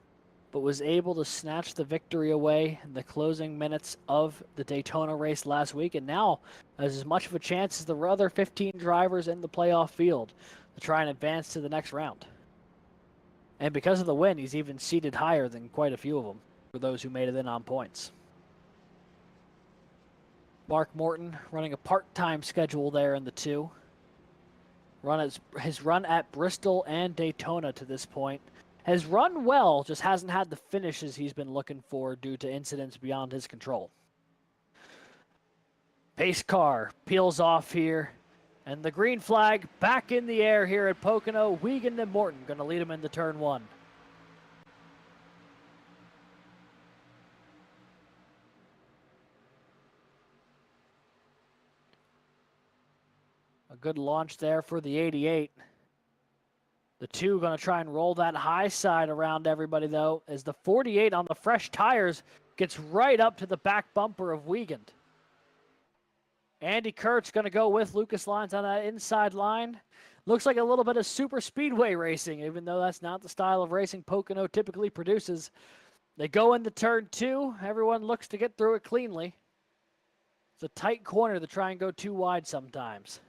but was able to snatch the victory away in the closing minutes of the Daytona race last week, and now has as much of a chance as the other 15 drivers in the playoff field to try and advance to the next round. And because of the win, he's even seated higher than quite a few of them for those who made it in on points. Mark Morton running a part-time schedule there in the 2. His run at Bristol and Daytona to this point has run well, just hasn't had the finishes he's been looking for due to incidents beyond his control. Pace car peels off here, and the green flag back in the air here at Pocono. Wiegand and Morton going to lead him into turn 1. A good launch there for the 88. The 2 going to try and roll that high side around everybody, though, as the 48 on the fresh tires gets right up to the back bumper of Wiegand. Andy Kurtz going to go with Lucas Lyons on that inside line. Looks like a little bit of super speedway racing, even though that's not the style of racing Pocono typically produces. They go into turn 2. Everyone looks to get through it cleanly. It's a tight corner to try and go too wide sometimes.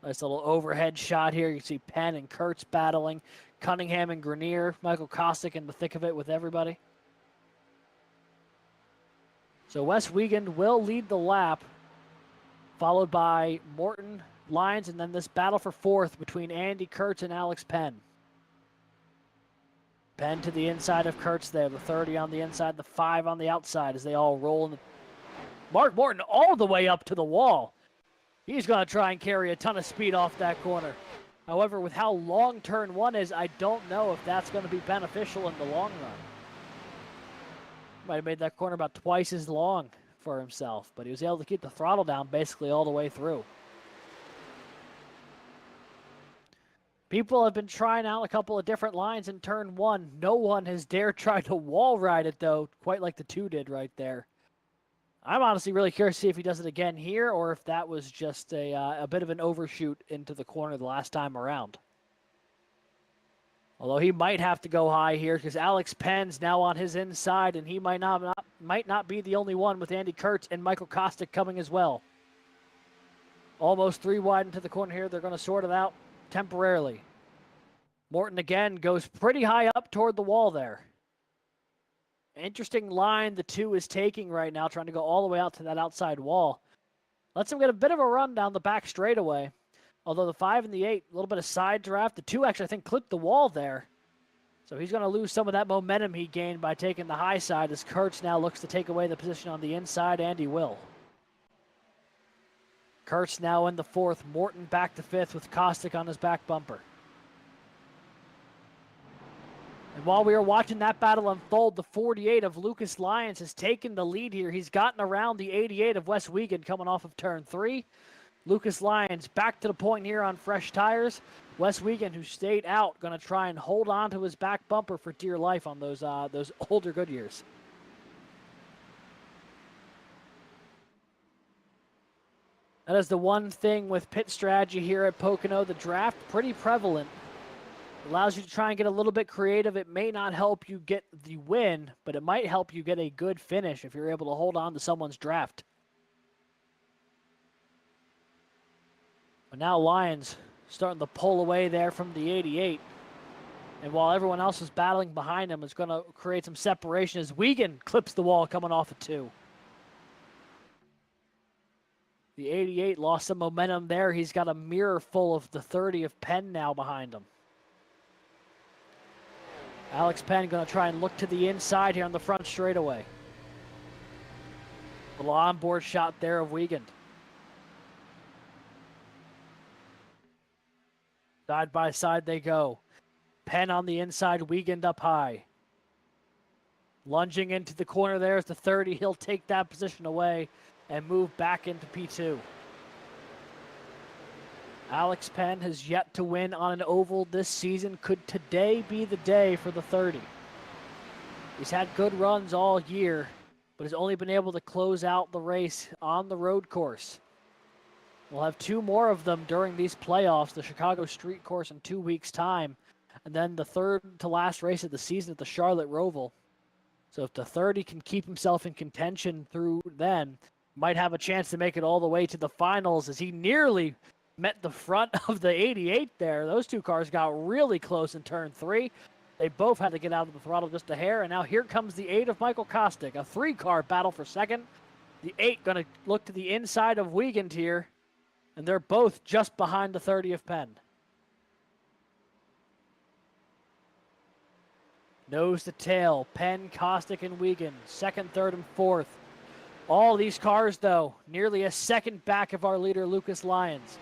Nice little overhead shot here. You see Penn and Kurtz battling. Cunningham and Grenier. Michael Kostick in the thick of it with everybody. So Wes Wiegand will lead the lap, followed by Morton, Lyons, and then this battle for fourth between Andy Kurtz and Alex Penn. Penn to the inside of Kurtz there, the 30 on the inside, the 5 on the outside as they all roll in. Mark Morton all the way up to the wall. He's going to try and carry a ton of speed off that corner. However, with how long turn 1 is, I don't know if that's going to be beneficial in the long run. Might have made that corner about twice as long for himself, but he was able to keep the throttle down basically all the way through. People have been trying out a couple of different lines in turn 1. No one has dared try to wall ride it, though, quite like the 2 did right there. I'm honestly really curious to see if he does it again here or if that was just a bit of an overshoot into the corner the last time around. Although he might have to go high here because Alex Penn's now on his inside, and he might not be the only one with Andy Kurtz and Michael Kostick coming as well. Almost 3 wide into the corner here. They're going to sort it out temporarily. Morton again goes pretty high up toward the wall there. Interesting line the 2 is taking right now, trying to go all the way out to that outside wall. Lets him get a bit of a run down the back straightaway. Although the 5 and the 8, a little bit of side draft. The 2 actually, I think, clipped the wall there. So he's going to lose some of that momentum he gained by taking the high side as Kurtz now looks to take away the position on the inside, and he will. Kurtz now in the 4th. Morton back to 5th with Kostick on his back bumper. And while we are watching that battle unfold, the 48 of Lucas Lyons has taken the lead here. He's gotten around the 88 of Wes Wiegand coming off of turn 3. Lucas Lyons back to the point here on fresh tires. Wes Wiegand, who stayed out, going to try and hold on to his back bumper for dear life on those older Goodyears. That is the one thing with pit strategy here at Pocono. The draft, pretty prevalent. Allows you to try and get a little bit creative. It may not help you get the win, but it might help you get a good finish if you're able to hold on to someone's draft. But now Lyons starting to pull away there from the 88. And while everyone else is battling behind him, it's going to create some separation as Wiegand clips the wall coming off of 2. The 88 lost some momentum there. He's got a mirror full of the 30 of Penn now behind him. Alex Penn going to try and look to the inside here on the front straightaway. Little onboard shot there of Wiegand. Side by side they go. Penn on the inside, Wiegand up high. Lunging into the corner there is the 30. He'll take that position away and move back into P2. Alex Penn has yet to win on an oval this season. Could today be the day for the 30? He's had good runs all year, but has only been able to close out the race on the road course. We'll have 2 more of them during these playoffs, the Chicago Street Course in 2 weeks' time, and then the third to last race of the season at the Charlotte Roval. So if the 30 can keep himself in contention through then, might have a chance to make it all the way to the finals, as he nearly met the front of the 88 there. Those 2 cars got really close in turn 3. They both had to get out of the throttle just a hair, and now here comes the 8 of Michael Kostick. A 3-car battle for second. The 8 going to look to the inside of Wiegand here, and they're both just behind the 30 of Penn. Nose to tail, Penn, Kostick, and Wiegand. 2nd, 3rd, and 4th. All these cars, though, nearly a second back of our leader, Lucas Lyons.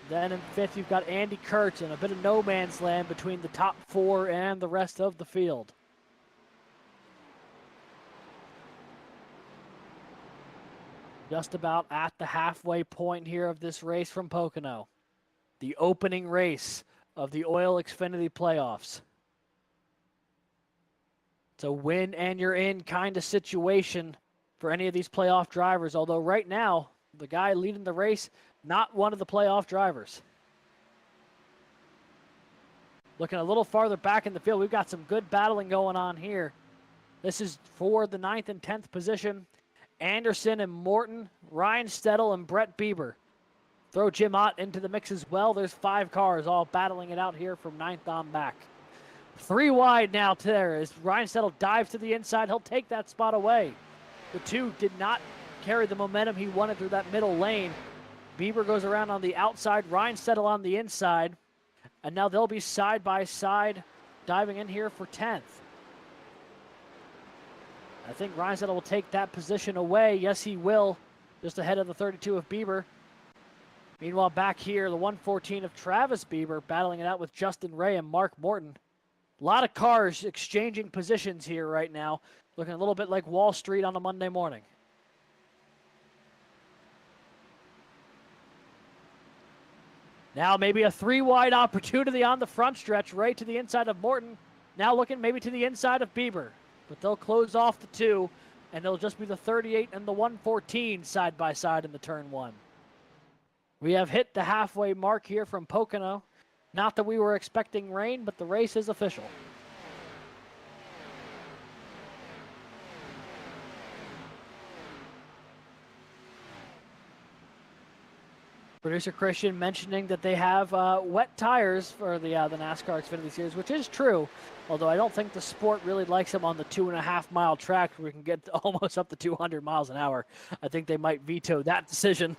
Then in 5th, you've got Andy Kurtz, and a bit of no man's land between the top 4 and the rest of the field. Just about at the halfway point here of this race from Pocono. The opening race of the OiL Xfinity playoffs. It's a win and you're in kind of situation for any of these playoff drivers, although right now, the guy leading the race, not one of the playoff drivers. Looking a little farther back in the field, we've got some good battling going on here. This is for the 9th and 10th position. Anderson and Morton, Ryan Stedel and Brett Bieber. Throw Jim Ott into the mix as well. There's 5 cars all battling it out here from 9th on back. 3 wide now there as Ryan Settle dives to the inside. He'll take that spot away. The 2 did not carry the momentum he wanted through that middle lane. Bieber goes around on the outside. Ryan Settle on the inside. And now they'll be side by side diving in here for 10th. I think Ryan Settle will take that position away. Yes, he will. Just ahead of the 32 of Bieber. Meanwhile, back here, the 114 of Travis Bieber battling it out with Justin Ray and Mark Morton. A lot of cars exchanging positions here right now. Looking a little bit like Wall Street on a Monday morning. Now maybe a 3-wide opportunity on the front stretch, right to the inside of Morton. Now looking maybe to the inside of Bieber. But they'll close off the 2, and it'll just be the 38 and the 114 side by side in the turn 1. We have hit the halfway mark here from Pocono. Not that we were expecting rain, but the race is official. Producer Christian mentioning that they have wet tires for the NASCAR Xfinity Series, which is true, although I don't think the sport really likes them on the 2.5-mile track where we can get almost up to 200 miles an hour. I think they might veto that decision.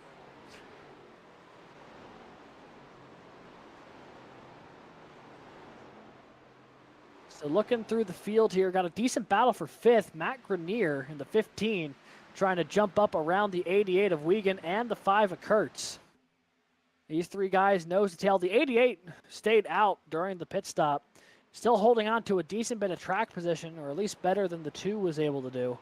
So looking through the field here, got a decent battle for 5th. Matt Grenier in the 15, trying to jump up around the 88 of Wiegand and the 5 of Kurtz. These 3 guys nose to tail. The 88 stayed out during the pit stop. Still holding on to a decent bit of track position, or at least better than the 2 was able to do.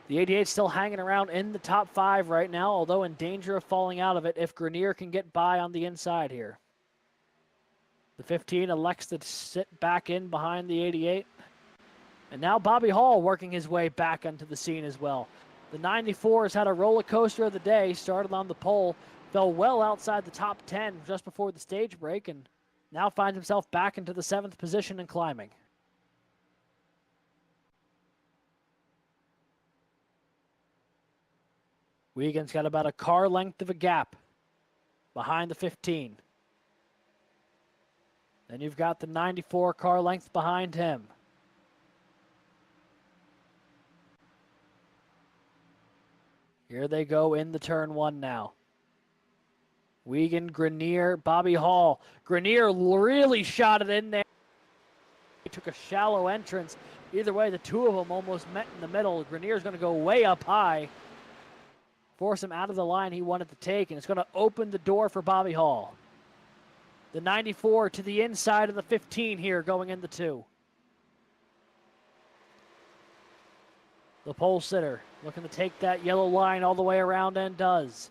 The 88 still hanging around in the top 5 right now, although in danger of falling out of it if Grenier can get by on the inside here. The 15 elects to sit back in behind the 88. And now Bobby Hall working his way back onto the scene as well. The 94 has had a roller coaster of the day, started on the pole, fell well outside the top 10 just before the stage break, and now finds himself back into the 7th position and climbing. Wiegand's got about a car length of a gap behind the 15. Then you've got the 94 car length behind him. Here they go in the turn 1 now. Wiegand, Grenier, Bobby Hall. Grenier really shot it in there. He took a shallow entrance. Either way, the 2 of them almost met in the middle. Grenier's going to go way up high. Force him out of the line he wanted to take, and it's going to open the door for Bobby Hall. The 94 to the inside of the 15 here going in the 2. The pole sitter looking to take that yellow line all the way around and does.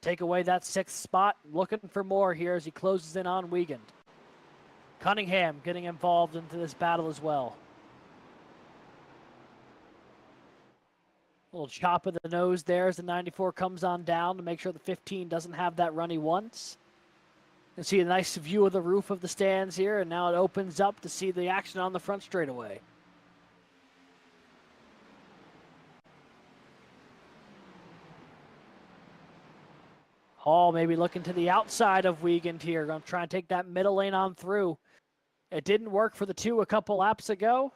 Take away that 6th spot. Looking for more here as he closes in on Wiegand. Cunningham getting involved into this battle as well. A little chop of the nose there as the 94 comes on down to make sure the 15 doesn't have that run he wants. You can see a nice view of the roof of the stands here, and now it opens up to see the action on the front straightaway. Hall maybe looking to the outside of Wiegand here. Going to try and take that middle lane on through. It didn't work for the 2 a couple laps ago.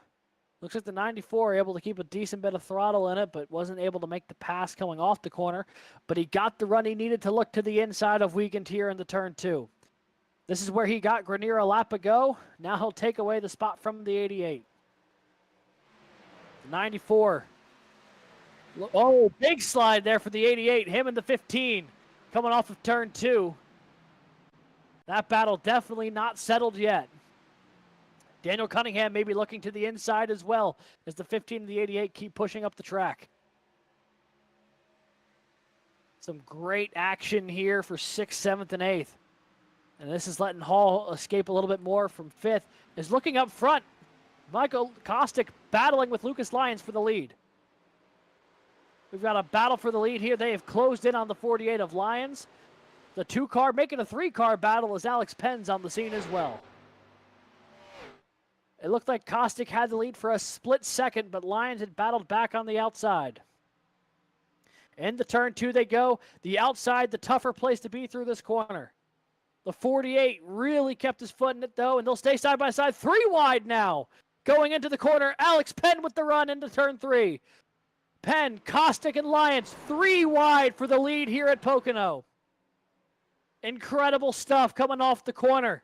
Looks like the 94 able to keep a decent bit of throttle in it, but wasn't able to make the pass coming off the corner. But he got the run he needed to look to the inside of Wiegand here in the turn 2. This is where he got Grenier a lap ago. Now he'll take away the spot from the 88. The 94. Oh, big slide there for the 88. Him and the 15 coming off of turn 2. That battle definitely not settled yet. Daniel Cunningham may be looking to the inside as well as the 15 and the 88 keep pushing up the track. Some great action here for 6th, 7th, and 8th. And this is letting Hall escape a little bit more from 5th. Is looking up front. Michael Kostick battling with Lucas Lyons for the lead. We've got a battle for the lead here. They have closed in on the 48 of Lyons. The 2-car making a 3-car battle is Alex Penn's on the scene as well. It looked like Kostick had the lead for a split second, but Lyons had battled back on the outside. Into turn 2 they go. The outside, the tougher place to be through this corner. The 48 really kept his foot in it, though, and they'll stay side by side. 3 wide now. Going into the corner, Alex Penn with the run into turn 3. Penn, Kostick, and Lyons, 3 wide for the lead here at Pocono. Incredible stuff coming off the corner.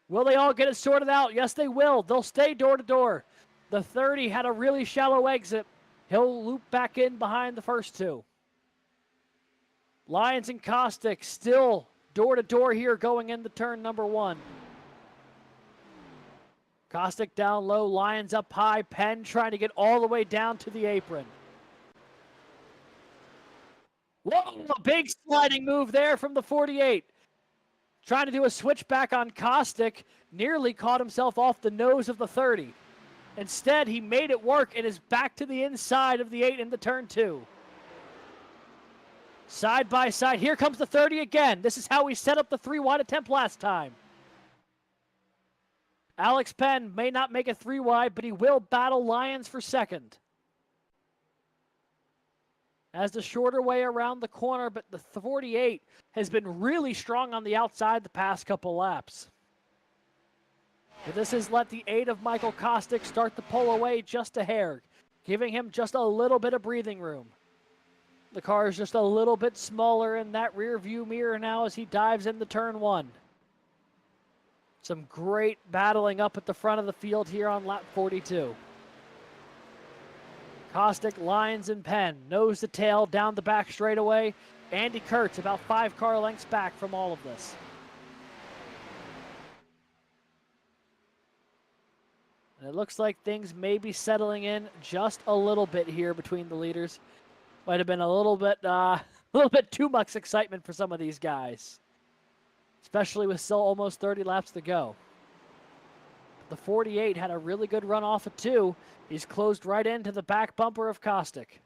Will they all get it sorted out? Yes, they will. They'll stay door to door. The 30 had a really shallow exit. He'll loop back in behind the first 2. Lyons and Kostick still door to door here going into turn number 1. Kostick down low, Lyons up high, Penn trying to get all the way down to the apron. Whoa, a big sliding move there from the 48. Trying to do a switchback on Kostick, nearly caught himself off the nose of the 30. Instead, he made it work and is back to the inside of the 8 into turn 2. Side by side, here comes the 30 again. This is how we set up the 3 wide attempt last time. Alex Penn may not make it 3 wide, but he will battle Lyons for second. As the shorter way around the corner, but the 48 has been really strong on the outside the past couple laps. But this has let the 8 of Michael Kostick start to pull away just a hair, giving him just a little bit of breathing room. The car is just a little bit smaller in that rear view mirror now as he dives into turn 1. Some great battling up at the front of the field here on lap 42. Kostick, Lyons, and Penn, nose to tail down the back straightaway. Andy Kurtz about 5 car lengths back from all of this. And it looks like things may be settling in just a little bit here between the leaders. Might have been a little bit too much excitement for some of these guys, especially with still almost 30 laps to go. The 48 had a really good run off of 2. He's closed right into the back bumper of Kostick.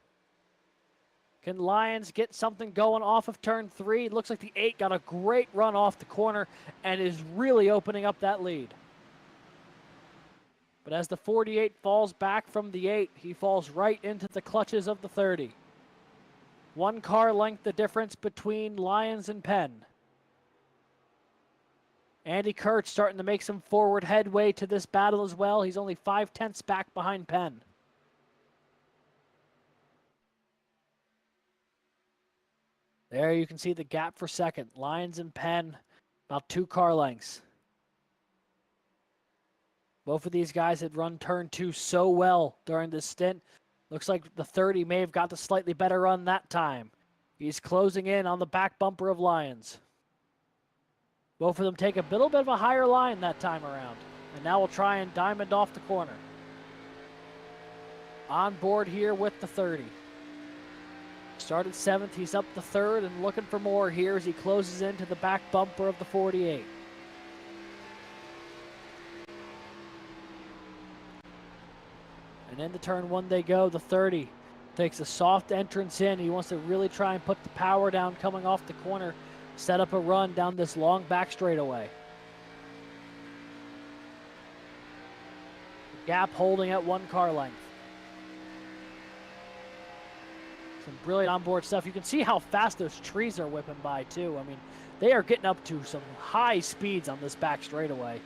Can Lyons get something going off of turn 3? It looks like the 8 got a great run off the corner and is really opening up that lead. But as the 48 falls back from the 8, he falls right into the clutches of the 30. 1 car length the difference between Lyons and Penn. Andy Kurtz starting to make some forward headway to this battle as well. He's only 5/10 back behind Penn. There you can see the gap for second. Lyons and Penn, about 2 car lengths. Both of these guys had run turn 2 so well during this stint. Looks like the 30 may have got the slightly better run that time. He's closing in on the back bumper of Lyons. Both of them take a little bit of a higher line that time around. And now we'll try and diamond off the corner. On board here with the 30. Started 7th, he's up the 3rd and looking for more here as he closes into the back bumper of the 48. And into turn 1 they go. The 30 takes a soft entrance in. He wants to really try and put the power down coming off the corner. Set up a run down this long back straightaway. Gap holding at 1 car length. Some brilliant onboard stuff. You can see how fast those trees are whipping by too. I mean, they are getting up to some high speeds on this back straightaway.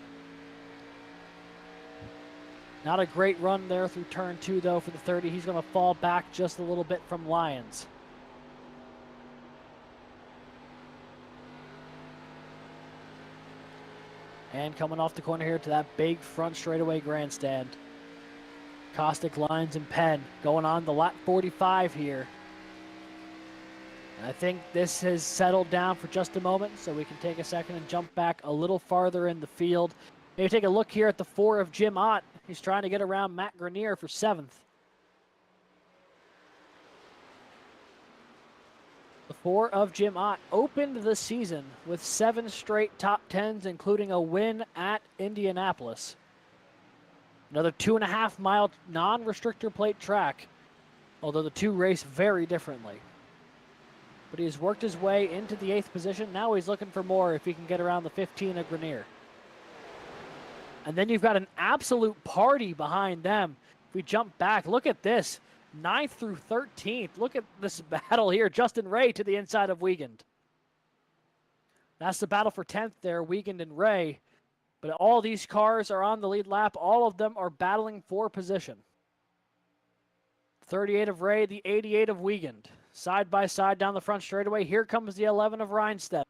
Not a great run there through turn 2 though for the 30. He's going to fall back just a little bit from Lyons. And coming off the corner here to that big front straightaway grandstand. Kostick, Lyons, and Penn going on the lap 45 here. And I think this has settled down for just a moment, so we can take a second and jump back a little farther in the field. Maybe take a look here at the 4 of Jim Ott. He's trying to get around Matt Grenier for 7th. The 4 of Jim Ott opened the season with 7 straight top 10s, including a win at Indianapolis. Another 2.5 mile non-restrictor plate track, although the 2 race very differently. But he has worked his way into the 8th position. Now he's looking for more if he can get around the 15 of Grenier. And then you've got an absolute party behind them. If we jump back, look at this. 9th through 13th. Look at this battle here. Justin Ray to the inside of Wiegand. That's the battle for 10th there, Wiegand and Ray. But all these cars are on the lead lap. All of them are battling for position. 38 of Ray, the 88 of Wiegand. Side by side down the front straightaway. Here comes the 11 of Reinstedt.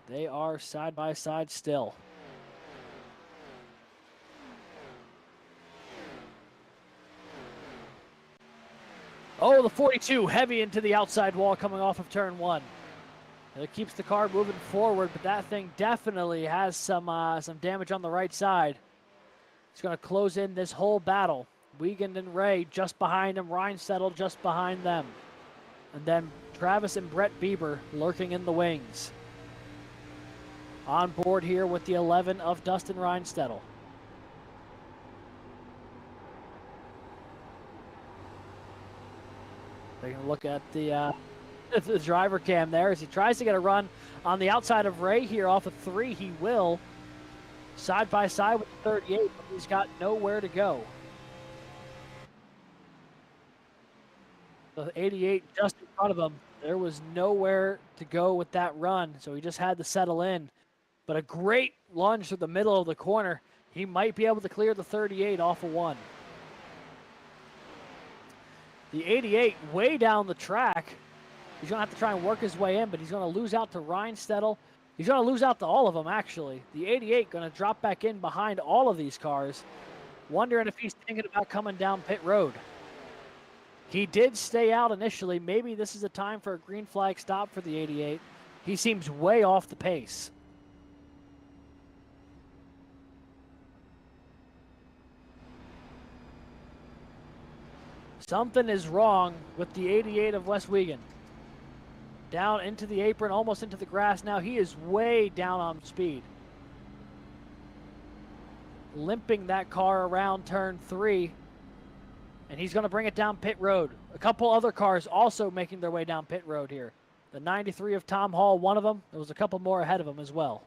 They are side by side still. Oh, the 42 heavy into the outside wall coming off of turn 1. It keeps the car moving forward, but that thing definitely has some damage on the right side. It's going to close in this whole battle. Wiegand and Ray just behind him. Reinsettle just behind them. And then Travis and Brett Bieber lurking in the wings. On board here with the 11 of Dustin Reinsettle. Taking a look at the driver cam there as he tries to get a run on the outside of Ray here off of 3. He will. Side by side with the 38, but he's got nowhere to go. The 88 just in front of him. There was nowhere to go with that run, so he just had to settle in. But a great lunge through the middle of the corner. He might be able to clear the 38 off of 1. The 88 way down the track. He's going to have to try and work his way in, but he's going to lose out to Reinsettle. He's going to lose out to all of them, actually. The 88 going to drop back in behind all of these cars. Wondering if he's thinking about coming down pit road. He did stay out initially. Maybe this is a time for a green flag stop for the 88. He seems way off the pace. Something is wrong with the 88 of West Wiegand. Down into the apron, almost into the grass now. He is way down on speed. Limping that car around turn 3. And he's going to bring it down pit road. A couple other cars also making their way down pit road here. The 93 of Tom Hall, one of them. There was a couple more ahead of him as well.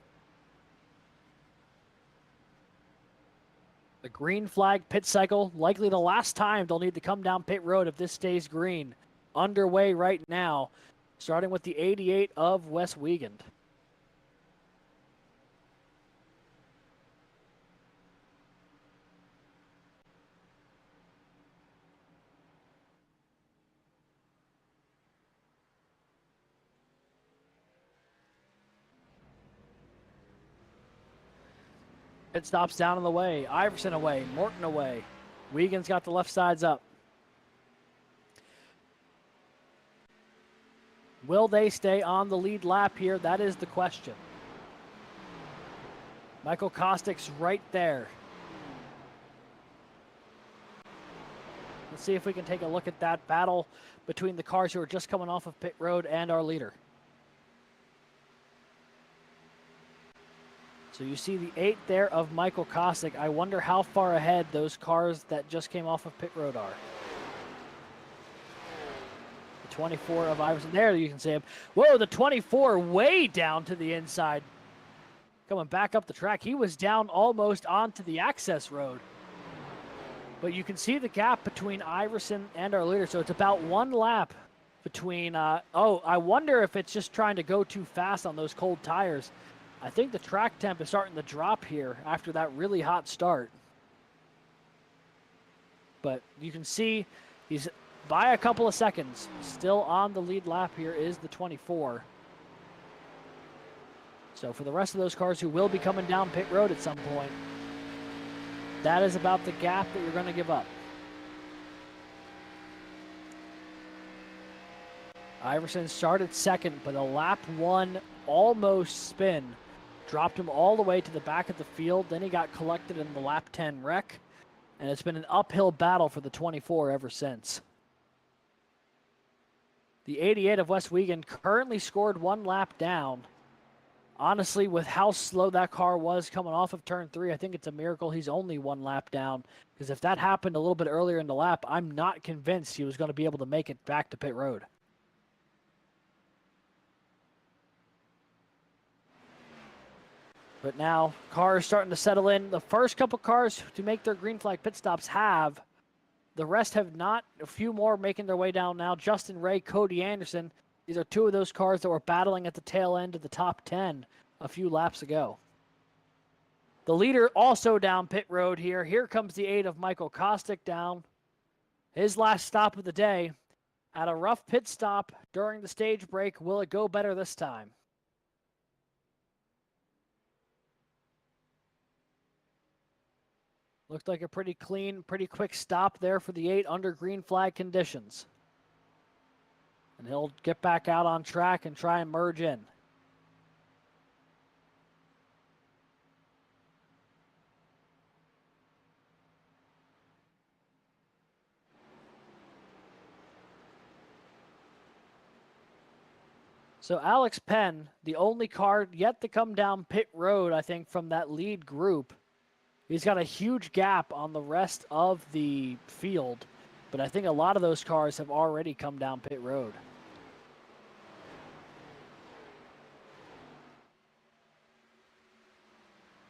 The green flag pit cycle, likely the last time they'll need to come down pit road if this stays green. Underway right now, starting with the 88 of West Wiegand. Pit stops down on the way. Iverson away. Morton away. Wiegand's got the left sides up. Will they stay on the lead lap here? That is the question. Michael Kostick's right there. Let's see if we can take a look at that battle between the cars who are just coming off of pit road and our leader. So you see the 8 there of Michael Kostick. I wonder how far ahead those cars that just came off of pit road are. The 24 of Iverson. There you can see him. Whoa, the 24 way down to the inside. Coming back up the track. He was down almost onto the access road. But you can see the gap between Iverson and our leader. So it's about 1 lap between... I wonder if it's just trying to go too fast on those cold tires. I think the track temp is starting to drop here after that really hot start. But you can see he's by a couple of seconds. Still on the lead lap here is the 24. So for the rest of those cars who will be coming down pit road at some point, that is about the gap that you're going to give up. Iverson started second, but a lap 1 almost spin dropped him all the way to the back of the field. Then he got collected in the lap 10 wreck, and it's been an uphill battle for the 24 ever since. The 88 of West Wiegand currently scored 1 lap down. Honestly, with how slow that car was coming off of turn 3, I think it's a miracle he's only 1 lap down, because if that happened a little bit earlier in the lap, I'm not convinced he was going to be able to make it back to pit road. But now cars starting to settle in. The first couple cars to make their green flag pit stops have. The rest have not. A few more making their way down now. Justin Ray, Cody Anderson. These are two of those cars that were battling at the tail end of the top 10 a few laps ago. The leader also down pit road here. Here comes the 8 of Michael Kostick down. His last stop of the day. At a rough pit stop during the stage break. Will it go better this time? Looked like a pretty clean, pretty quick stop there for the 8 under green flag conditions. And he'll get back out on track and try and merge in. So Alex Penn, the only car yet to come down pit road, I think, from that lead group. He's got a huge gap on the rest of the field, but I think a lot of those cars have already come down pit road.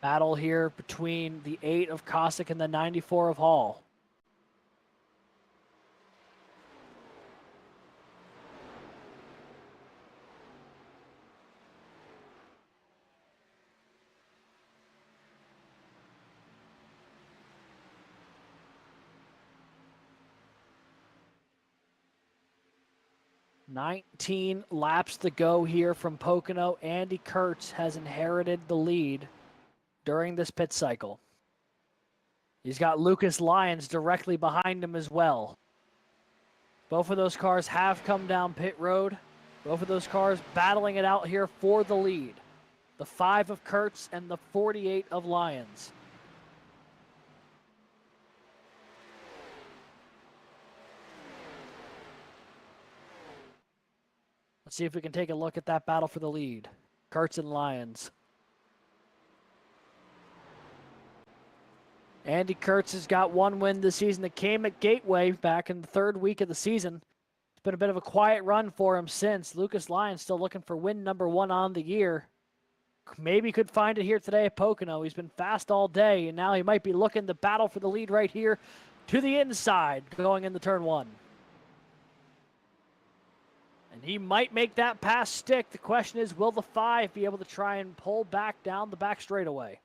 Battle here between the 8 of Kostick and the 94 of Hall. "19 laps to go here from Pocono. Andy Kurtz has inherited the lead during this pit cycle. He's got Lucas Lyons directly behind him as well. Both of those cars have come down pit road. Both of those cars battling it out here for the lead. The 5 of Kurtz and the 48 of Lyons. Let's see if we can take a look at that battle for the lead. Kurtz and Lyons. Andy Kurtz has got one win this season that came at Gateway back in the 3rd week of the season. It's been a bit of a quiet run for him since. Lucas Lyons still looking for win number 1 on the year. Maybe could find it here today at Pocono. He's been fast all day, and now he might be looking to battle for the lead right here to the inside going into turn 1. And he might make that pass stick. The question is, will the 5 be able to try and pull back down the back straightaway?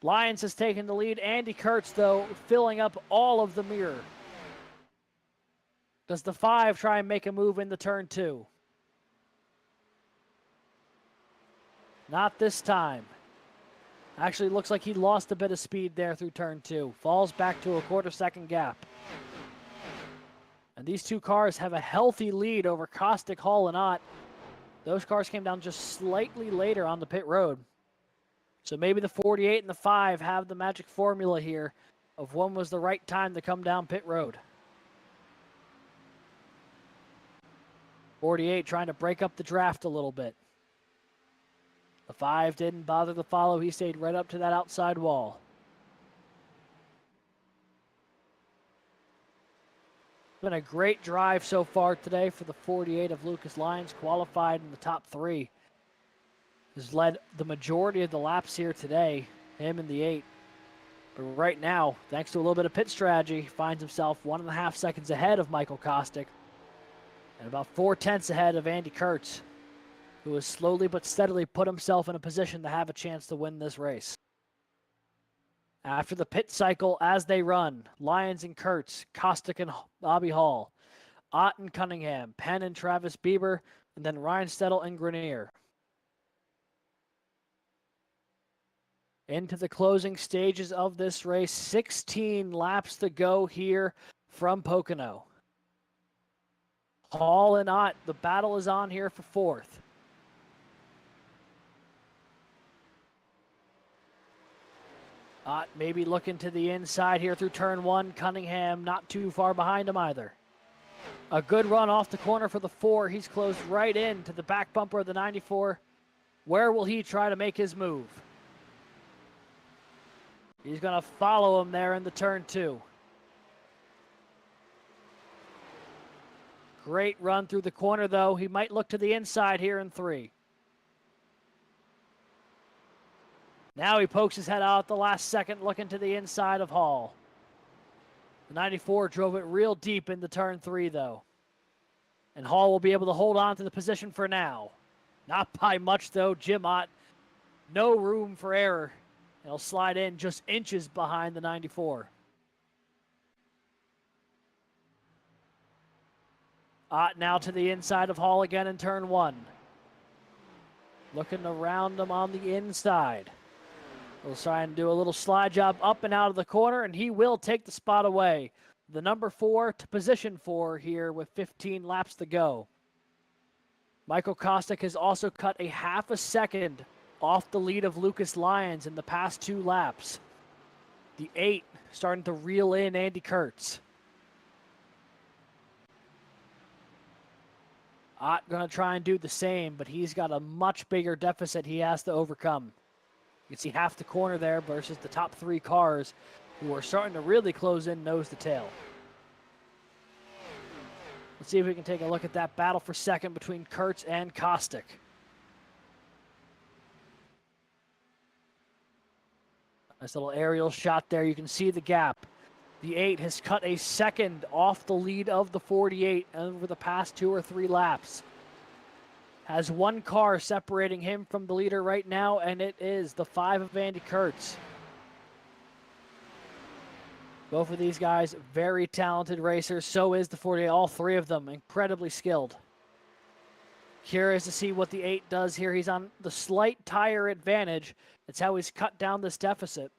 Lyons has taken the lead. Andy Kurtz, though, filling up all of the mirror. Does the 5 try and make a move into turn 2? Not this time. Actually, looks like he lost a bit of speed there through turn 2. Falls back to a quarter-second gap. And these two cars have a healthy lead over Kostick, Hall, and Ott. Those cars came down just slightly later on the pit road. So maybe the 48 and the 5 have the magic formula here of when was the right time to come down pit road. 48 trying to break up the draft a little bit. The 5 didn't bother to follow. He stayed right up to that outside wall. Been a great drive so far today for the 48 of Lucas Lyons, qualified in the top 3. Has led the majority of the laps here today, him and the 8. But right now, thanks to a little bit of pit strategy, finds himself 1.5 seconds ahead of Michael Kostick and about 0.4 ahead of Andy Kurtz, who has slowly but steadily put himself in a position to have a chance to win this race. After the pit cycle, as they run, Lyons and Kurtz, Kostick and Bobby Hall, Ott and Cunningham, Penn and Travis Bieber, and then Ryan Stedel and Grenier. Into the closing stages of this race, 16 laps to go here from Pocono. Hall and Ott, the battle is on here for 4th. Ott maybe looking to the inside here through turn 1. Cunningham not too far behind him either. A good run off the corner for the 4. He's closed right in to the back bumper of the 94. Where will he try to make his move? He's going to follow him there in the turn 2. Great run through the corner, though. He might look to the inside here in 3. Now he pokes his head out at the last second, looking to the inside of Hall. The 94 drove it real deep into turn 3, though. And Hall will be able to hold on to the position for now. Not by much, though. Jim Ott, no room for error. He'll slide in just inches behind the 94. Ott now to the inside of Hall again in turn 1. Looking around him on the inside. He'll try and do a little slide job up and out of the corner, and he will take the spot away. The number 4 to position 4 here with 15 laps to go. Michael Kostick has also cut a half a second off the lead of Lucas Lyons in the past 2 laps. The 8 starting to reel in Andy Kurtz. Ott going to try and do the same, but he's got a much bigger deficit he has to overcome. You can see half the corner there versus the top 3 cars who are starting to really close in nose to tail. Let's see if we can take a look at that battle for second between Kurtz and Kostick. Nice little aerial shot there. You can see the gap. The 8 has cut a second off the lead of the 48 over the past 2 or 3 laps. Has 1 car separating him from the leader right now, and it is the 5 of Andy Kurtz. Both of these guys, very talented racers. So is the 48. All 3 of them incredibly skilled. Curious to see what the 8 does here. He's on the slight tire advantage. That's how he's cut down this deficit.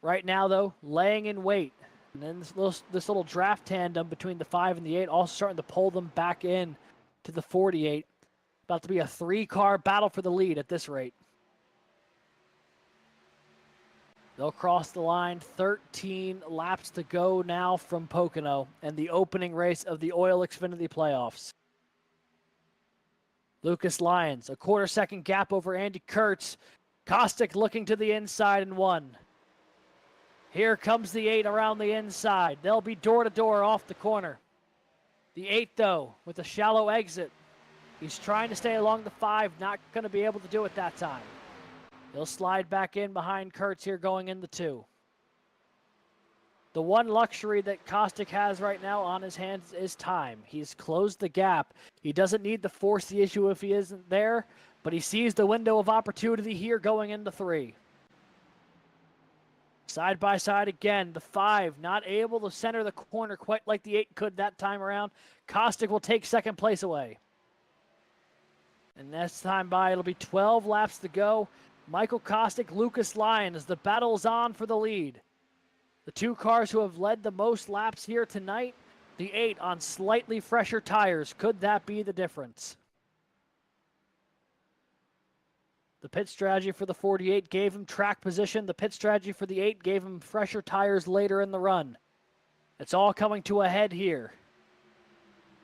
Right now, though, laying in wait. And then this little draft tandem between the 5 and the 8 also starting to pull them back in to the 48. About to be a 3-car battle for the lead at this rate. They'll cross the line. 13 laps to go now from Pocono and the opening race of the OiL Xfinity playoffs. Lucas Lyons, a quarter-second gap over Andy Kurtz. Kostick looking to the inside and 1. Here comes the 8 around the inside. They'll be door-to-door off the corner. The 8, though, with a shallow exit. He's trying to stay along the 5, not going to be able to do it that time. He'll slide back in behind Kurtz here going in the 2. The one luxury that Kostick has right now on his hands is time. He's closed the gap. He doesn't need to force the issue if he isn't there, but he sees the window of opportunity here going into 3. Side by side again, the 5 not able to center the corner quite like the 8 could that time around. Kostick will take second place away. And this time by, it'll be 12 laps to go. Michael Kostick, Lucas Lyons, the battle is on for the lead. The 2 cars who have led the most laps here tonight, the 8 on slightly fresher tires. Could that be the difference? The pit strategy for the 48 gave him track position. The pit strategy for the 8 gave him fresher tires later in the run. It's all coming to a head here.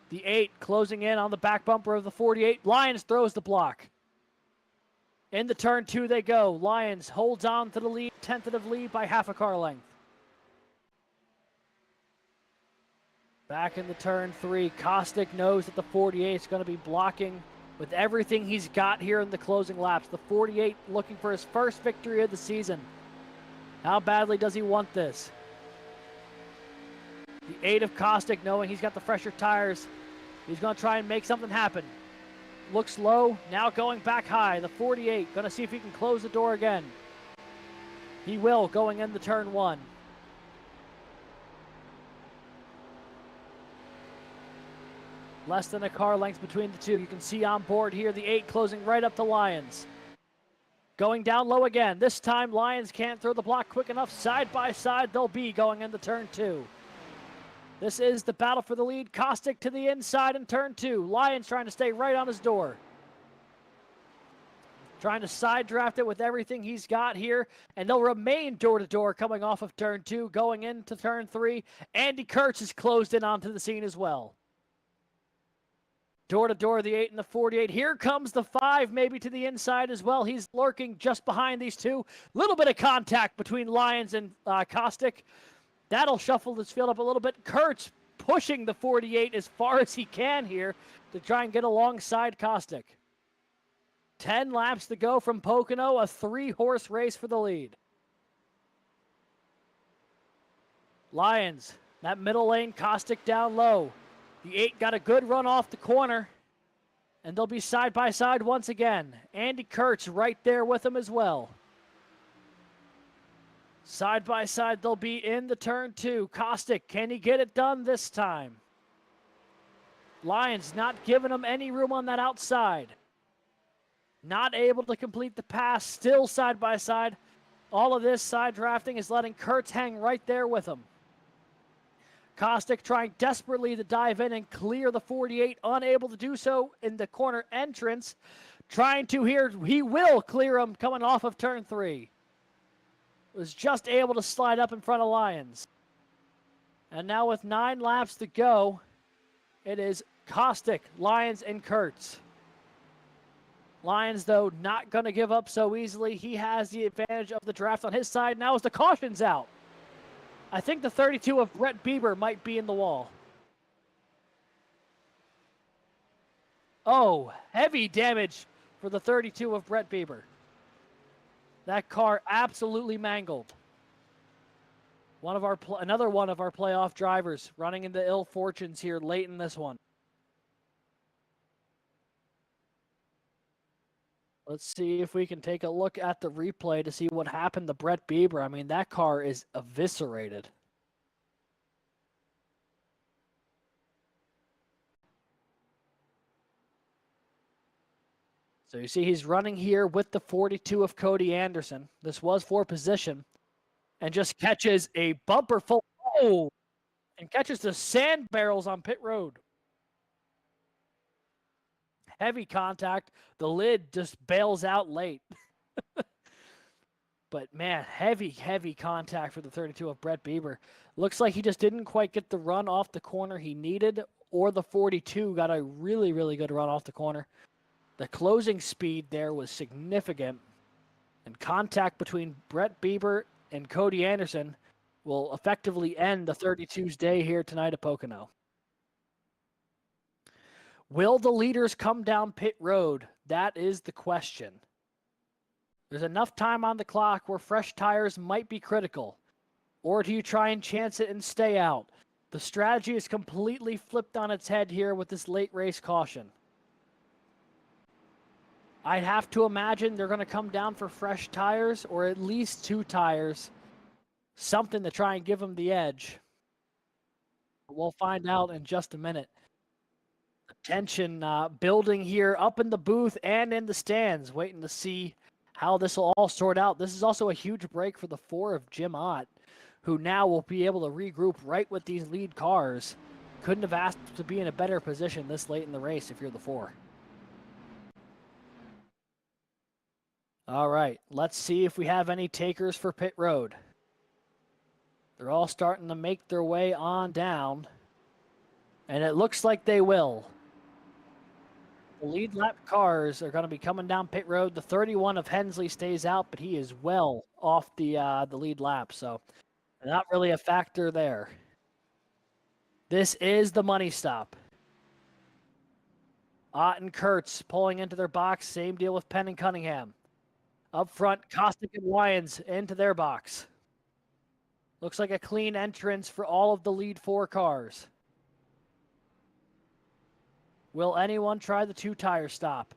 The 8 closing in on the back bumper of the 48. Lyons throws the block. In the turn 2 they go. Lyons holds on to the lead, tentative lead by half a car length. Back in the turn 3, Kostick knows that the 48 is going to be blocking with everything he's got here in the closing laps. The 48 looking for his first victory of the season. How badly does he want this? The 8 of Kostick knowing he's got the fresher tires. He's going to try and make something happen. Looks low, now going back high. The 48 going to see if he can close the door again. He will, going into turn 1. Less than a car length between the 2. You can see on board here the 8 closing right up to Lyons. Going down low again. This time Lyons can't throw the block quick enough. Side by side they'll be going into turn 2. This is the battle for the lead. Kostick to the inside in turn 2. Lyons trying to stay right on his door. Trying to side draft it with everything he's got here. And they'll remain door to door coming off of turn 2. Going into turn 3. Andy Kurtz is closed in onto the scene as well. Door to door, the 8 and the 48. Here comes the 5, maybe to the inside as well. He's lurking just behind these 2. Little bit of contact between Lyons and Kostick. That'll shuffle this field up a little bit. Kurtz pushing the 48 as far as he can here to try and get alongside Kostick. 10 laps to go from Pocono, a 3-horse race for the lead. Lions, that middle lane, Caustic down low. The 8 got a good run off the corner, and they'll be side by side once again. Andy Kurtz right there with him as well. Side by side, they'll be in the turn 2. Caustic, can he get it done this time? Lions not giving him any room on that outside. Not able to complete the pass, still side by side. All of this side drafting is letting Kurtz hang right there with him. Caustic trying desperately to dive in and clear the 48, unable to do so in the corner entrance. Trying to here, he will clear him coming off of turn 3. Was just able to slide up in front of Lions. And now with 9 laps to go, it is Caustic, Lions, and Kurtz. Lions, though, not going to give up so easily. He has the advantage of the draft on his side. Now as the caution's out, I think the 32 of Brett Bieber might be in the wall. Oh, heavy damage for the 32 of Brett Bieber. That car absolutely mangled. Another one of our playoff drivers running into ill fortunes here late in this one. Let's see if we can take a look at the replay to see what happened to Brett Bieber. I mean, that car is eviscerated. So you see he's running here with the 42 of Cody Anderson. This was for position. And just catches a bumper full. Oh! And catches the sand barrels on pit road. Heavy contact. The lid just bails out late. But man, heavy contact for the 32 of Brett Bieber. Looks like he just didn't quite get the run off the corner he needed, or the 42 got a really, really good run off the corner. The closing speed there was significant, and contact between Brett Bieber and Cody Anderson will effectively end the 32's day here tonight at Pocono. Will the leaders come down pit road? That is the question. There's enough time on the clock where fresh tires might be critical. Or do you try and chance it and stay out? The strategy is completely flipped on its head here with this late race caution. I'd have to imagine they're going to come down for fresh tires, or at least 2 tires. Something to try and give them the edge. We'll find out in just a minute. Tension building here up in the booth and in the stands, waiting to see how this will all sort out. This is also a huge break for the 4 of Jim Ott, who now will be able to regroup right with these lead cars. Couldn't have asked to be in a better position this late in the race if you're the 4. All right, let's see if we have any takers for pit road. They're all starting to make their way on down, and it looks like they will. The lead lap cars are going to be coming down pit road. The 31 of Hensley stays out, but he is well off the lead lap, so not really a factor there. This is the money stop. Ott and Kurtz pulling into their box. Same deal with Penn and Cunningham. Up front, Caustic and Lyons into their box. Looks like a clean entrance for all of the lead 4 cars. Will anyone try the 2-tire stop?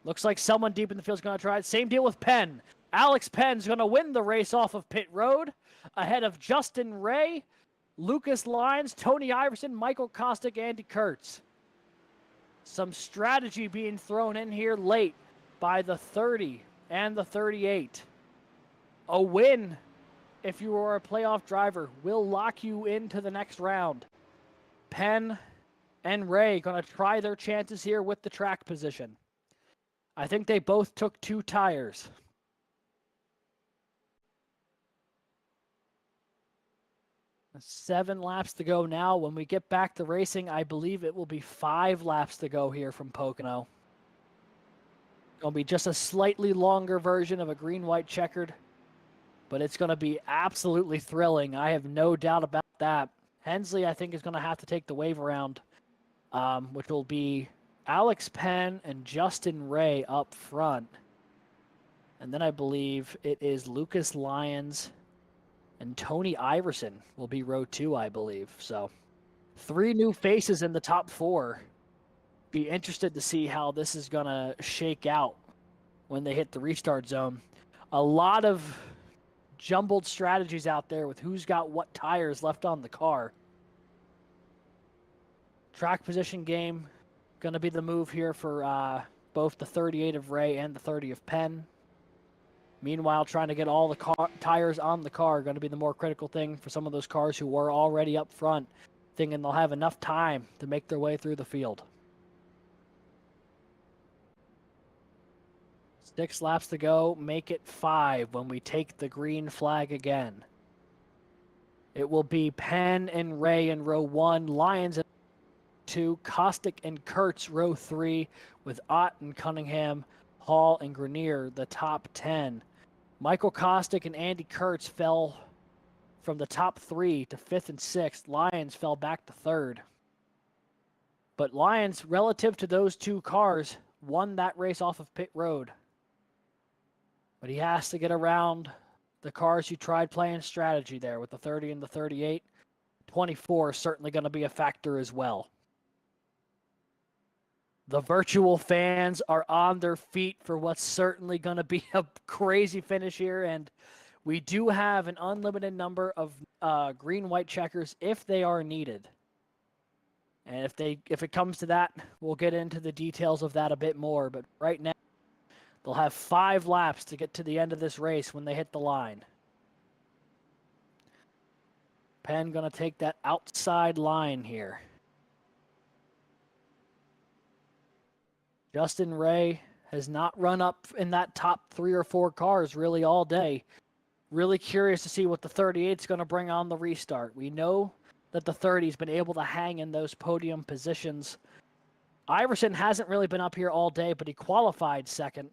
Looks like someone deep in the field is going to try it. Same deal with Penn. Alex Penn's going to win the race off of pit road ahead of Justin Ray, Lucas Lyons, Tony Iverson, Michael Caustic, Andy Kurtz. Some strategy being thrown in here late by the 30 and the 38. A win, if you are a playoff driver, will lock you into the next round. Penn and Ray going to try their chances here with the track position. I think they both took 2 tires. Seven laps to go now. When we get back to racing, I believe it will be 5 laps to go here from Pocono. It'll be just a slightly longer version of a green-white checkered, but it's going to be absolutely thrilling. I have no doubt about that. Hensley, I think, is going to have to take the wave around, which will be Alex Penn and Justin Ray up front. And then I believe it is Lucas Lyons and Tony Iverson will be row 2, I believe. So 3 new faces in the top 4. Be interested to see how this is going to shake out when they hit the restart zone. A lot of jumbled strategies out there with who's got what tires left on the car. Track position game going to be the move here for both the 38 of Ray and the 30 of Penn. Meanwhile, trying to get all the tires on the car going to be the more critical thing for some of those cars who were already up front, thinking they'll have enough time to make their way through the field. 6 laps to go, make it 5 when we take the green flag again. It will be Penn and Ray in row 1, Lyons in 2, Kostick and Kurtz row 3, with Ott and Cunningham, Hall and Grenier the top 10. Michael Kostick and Andy Kurtz fell from the top 3 to 5th and 6th. Lyons fell back to 3rd. But Lyons, relative to those 2 cars, won that race off of pit road. But he has to get around the cars who tried playing strategy there with the 30 and the 38. 24 is certainly going to be a factor as well. The virtual fans are on their feet for what's certainly going to be a crazy finish here, and we do have an unlimited number of green-white checkers if they are needed. And if it comes to that, we'll get into the details of that a bit more, but right now, they'll have 5 laps to get to the end of this race when they hit the line. Penn going to take that outside line here. Justin Ray has not run up in that top 3 or 4 cars really all day. Really curious to see what the 38 is going to bring on the restart. We know that the 30's been able to hang in those podium positions. Iverson hasn't really been up here all day, but he qualified 2nd.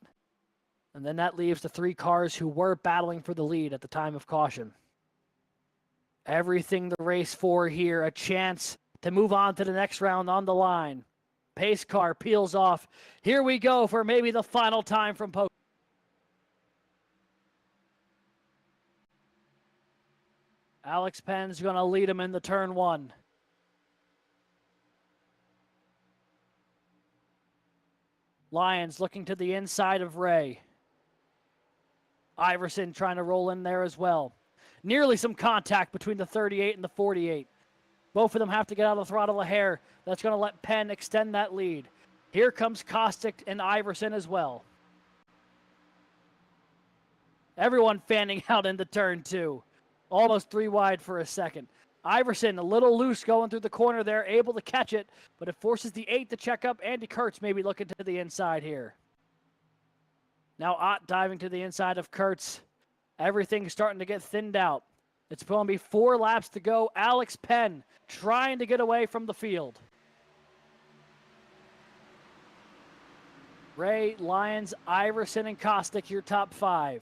And then that leaves the 3 cars who were battling for the lead at the time of caution. Everything to race for here, a chance to move on to the next round on the line. Pace car peels off. Here we go for maybe the final time from Pocono. Alex Penn's going to lead him in the turn 1. Lyons looking to the inside of Ray. Iverson trying to roll in there as well. Nearly some contact between the 38 and the 48. Both of them have to get out of the throttle a hair. That's going to let Penn extend that lead. Here comes Kostick and Iverson as well. Everyone fanning out into turn 2. Almost 3 wide for a second. Iverson a little loose going through the corner there, able to catch it, but it forces the 8 to check up. Andy Kurtz maybe looking to the inside here. Now Ott diving to the inside of Kurtz. Everything's starting to get thinned out. It's going to be 4 laps to go. Alex Penn trying to get away from the field. Ray, Lyons, Iverson, and Kostick, your top 5.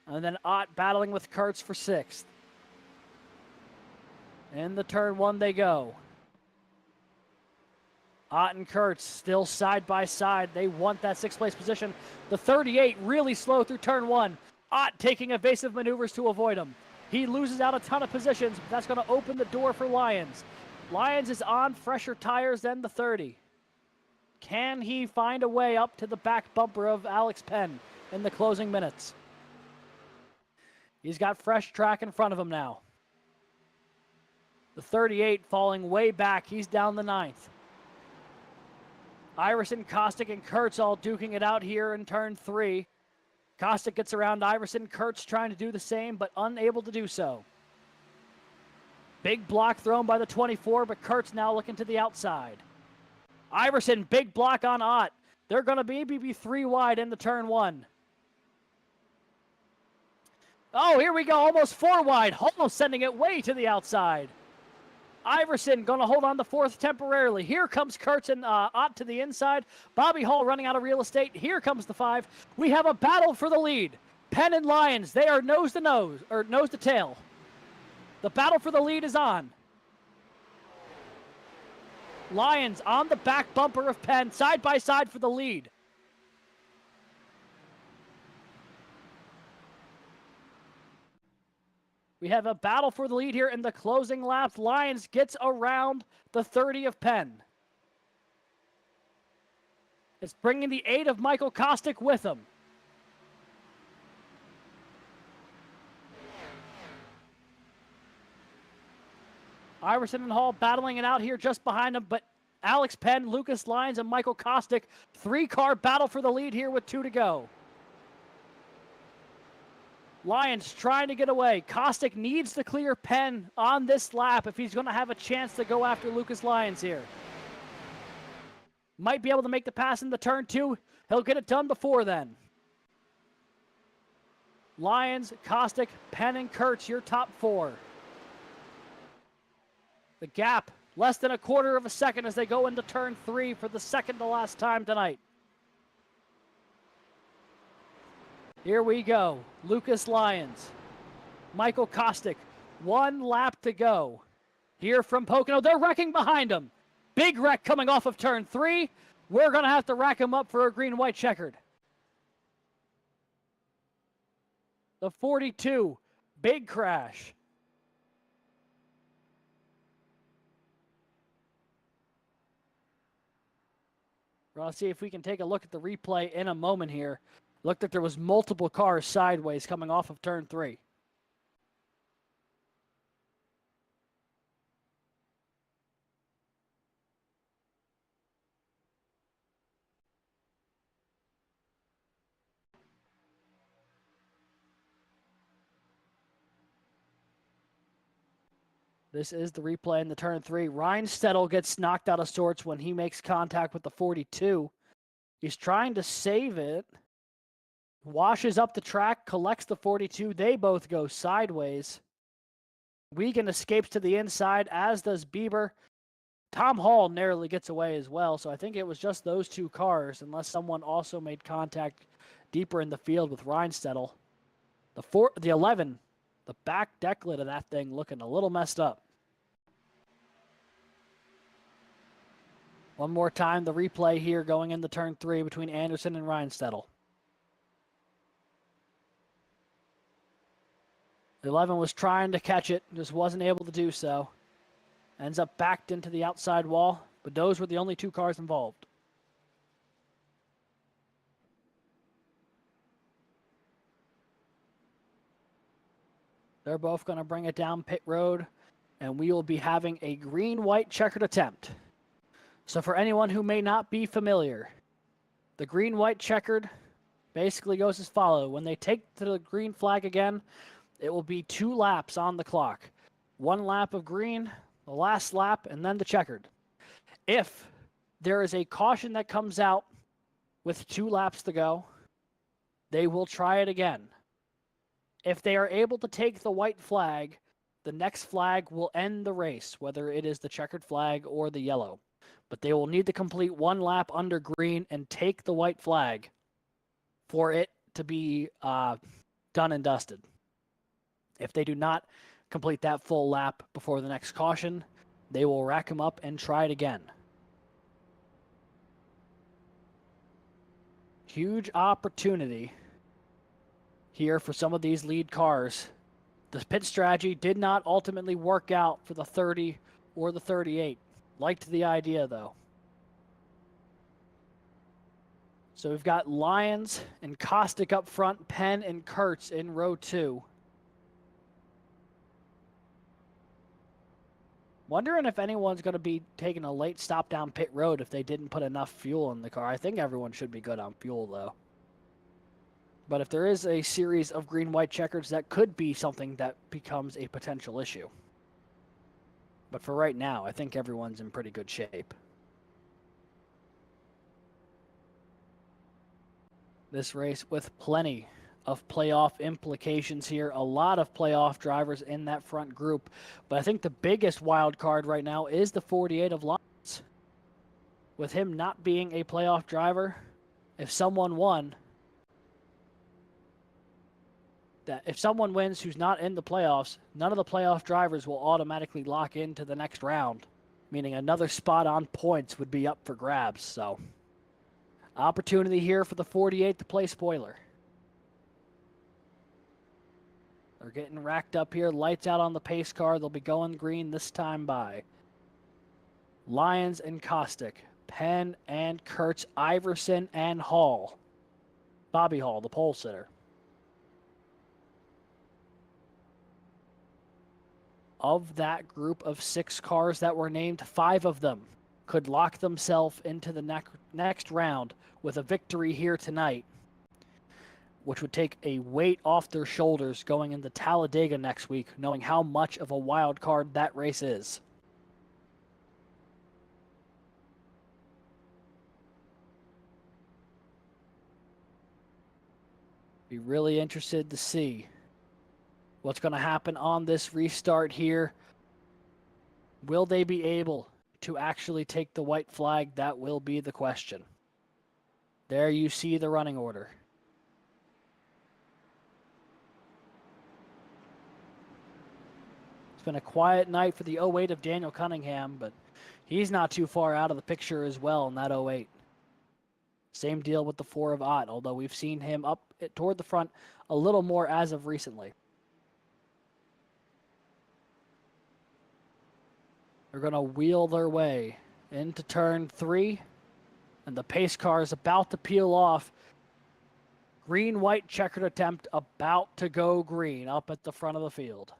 And then Ott battling with Kurtz for 6th. In the turn 1 they go. Ott and Kurtz still side by side. They want that 6th place position. The 38 really slow through turn 1. Ott taking evasive maneuvers to avoid him. He loses out a ton of positions, but that's going to open the door for Lyons. Lyons is on fresher tires than the 30. Can he find a way up to the back bumper of Alex Penn in the closing minutes? He's got fresh track in front of him now. The 38 falling way back. He's down the 9th. Iverson, Kostick, and Kurtz all duking it out here in turn 3. Kostick gets around Iverson. Kurtz trying to do the same, but unable to do so. Big block thrown by the 24, but Kurtz now looking to the outside. Iverson, big block on Ott. They're going to maybe be 3 wide in the turn 1. Oh, here we go, almost 4 wide. Almost sending it way to the outside. Iverson going to hold on the 4th temporarily. Here comes Kurtz and Ott to the inside. Bobby Hall running out of real estate. Here comes the 5. We have a battle for the lead. Penn and Lyons, they are nose to nose, or nose to tail. The battle for the lead is on. Lions on the back bumper of Penn, side by side for the lead. We have a battle for the lead here in the closing laps. Lions gets around the 30 of Penn. It's bringing the 8 of Michael Kostick with him. Iverson and Hall battling it out here just behind him, but Alex Penn, Lucas Lyons, and Michael Kostick, 3-car battle for the lead here with 2 to go. Lyons trying to get away. Kostick needs to clear Penn on this lap if he's going to have a chance to go after Lucas Lyons here. Might be able to make the pass in the turn 2. He'll get it done before then. Lyons, Kostick, Penn, and Kurtz, your top 4. The gap, less than a quarter of a second as they go into turn 3 for the second to last time tonight. Here we go. Lucas Lyons, Michael Kostick, 1 lap to go. Here from Pocono, they're wrecking behind him. Big wreck coming off of turn 3. We're going to have to rack him up for a green-white checkered. The 42, big crash. We're going to see if we can take a look at the replay in a moment here. Looked like there was multiple cars sideways coming off of turn 3. This is the replay in the turn 3. Ryan Stedel gets knocked out of sorts when he makes contact with the 42. He's trying to save it. Washes up the track, collects the 42. They both go sideways. Wiegand escapes to the inside, as does Bieber. Tom Hall narrowly gets away as well, so I think it was just those 2 cars, unless someone also made contact deeper in the field with Ryan Stedel. The 11, the back deck lid of that thing looking a little messed up. One more time, the replay here going into turn 3 between Anderson and Ryan Stedel. The 11 was trying to catch it, just wasn't able to do so. Ends up backed into the outside wall, but those were the only 2 cars involved. They're both going to bring it down pit road, and we will be having a green-white checkered attempt. So for anyone who may not be familiar, the green-white checkered basically goes as follows. When they take to the green flag again, it will be 2 laps on the clock. 1 lap of green, the last lap, and then the checkered. If there is a caution that comes out with 2 laps to go, they will try it again. If they are able to take the white flag, the next flag will end the race, whether it is the checkered flag or the yellow. But they will need to complete 1 lap under green and take the white flag for it to be done and dusted. If they do not complete that full lap before the next caution, they will rack them up and try it again. Huge opportunity here for some of these lead cars. The pit strategy did not ultimately work out for the 30 or the 38. Liked the idea, though. So we've got Lyons and Kostick up front, Penn and Kurtz in row 2. Wondering if anyone's going to be taking a late stop down pit road if they didn't put enough fuel in the car. I think everyone should be good on fuel, though. But if there is a series of green-white checkers, that could be something that becomes a potential issue. But for right now, I think everyone's in pretty good shape. This race with plenty of playoff implications here. A lot of playoff drivers in that front group. But I think the biggest wild card right now is the 48 of Lyons. With him not being a playoff driver, if someone wins who's not in the playoffs, none of the playoff drivers will automatically lock into the next round meaning another spot on points would be up for grabs. So, opportunity here for the 48 to play spoiler. They're getting racked up here. Lights out on the pace car. They'll be going green this time by Lyons and Kostick, Penn and Kurtz, Iverson and Hall. Bobby Hall, the pole sitter. Of that group of 6 cars that were named, 5 of them could lock themselves into the next round with a victory here tonight, which would take a weight off their shoulders going into Talladega next week, knowing how much of a wild card that race is. Be really interested to see what's going to happen on this restart here. Will they be able to actually take the white flag? That will be the question. There you see the running order. It's been a quiet night for the 08 of Daniel Cunningham, but he's not too far out of the picture as well in that 08. Same deal with the 4 of Ott, although we've seen him up toward the front a little more as of recently. They're going to wheel their way into turn 3, and the pace car is about to peel off. Green-white checkered attempt about to go green up at the front of the field.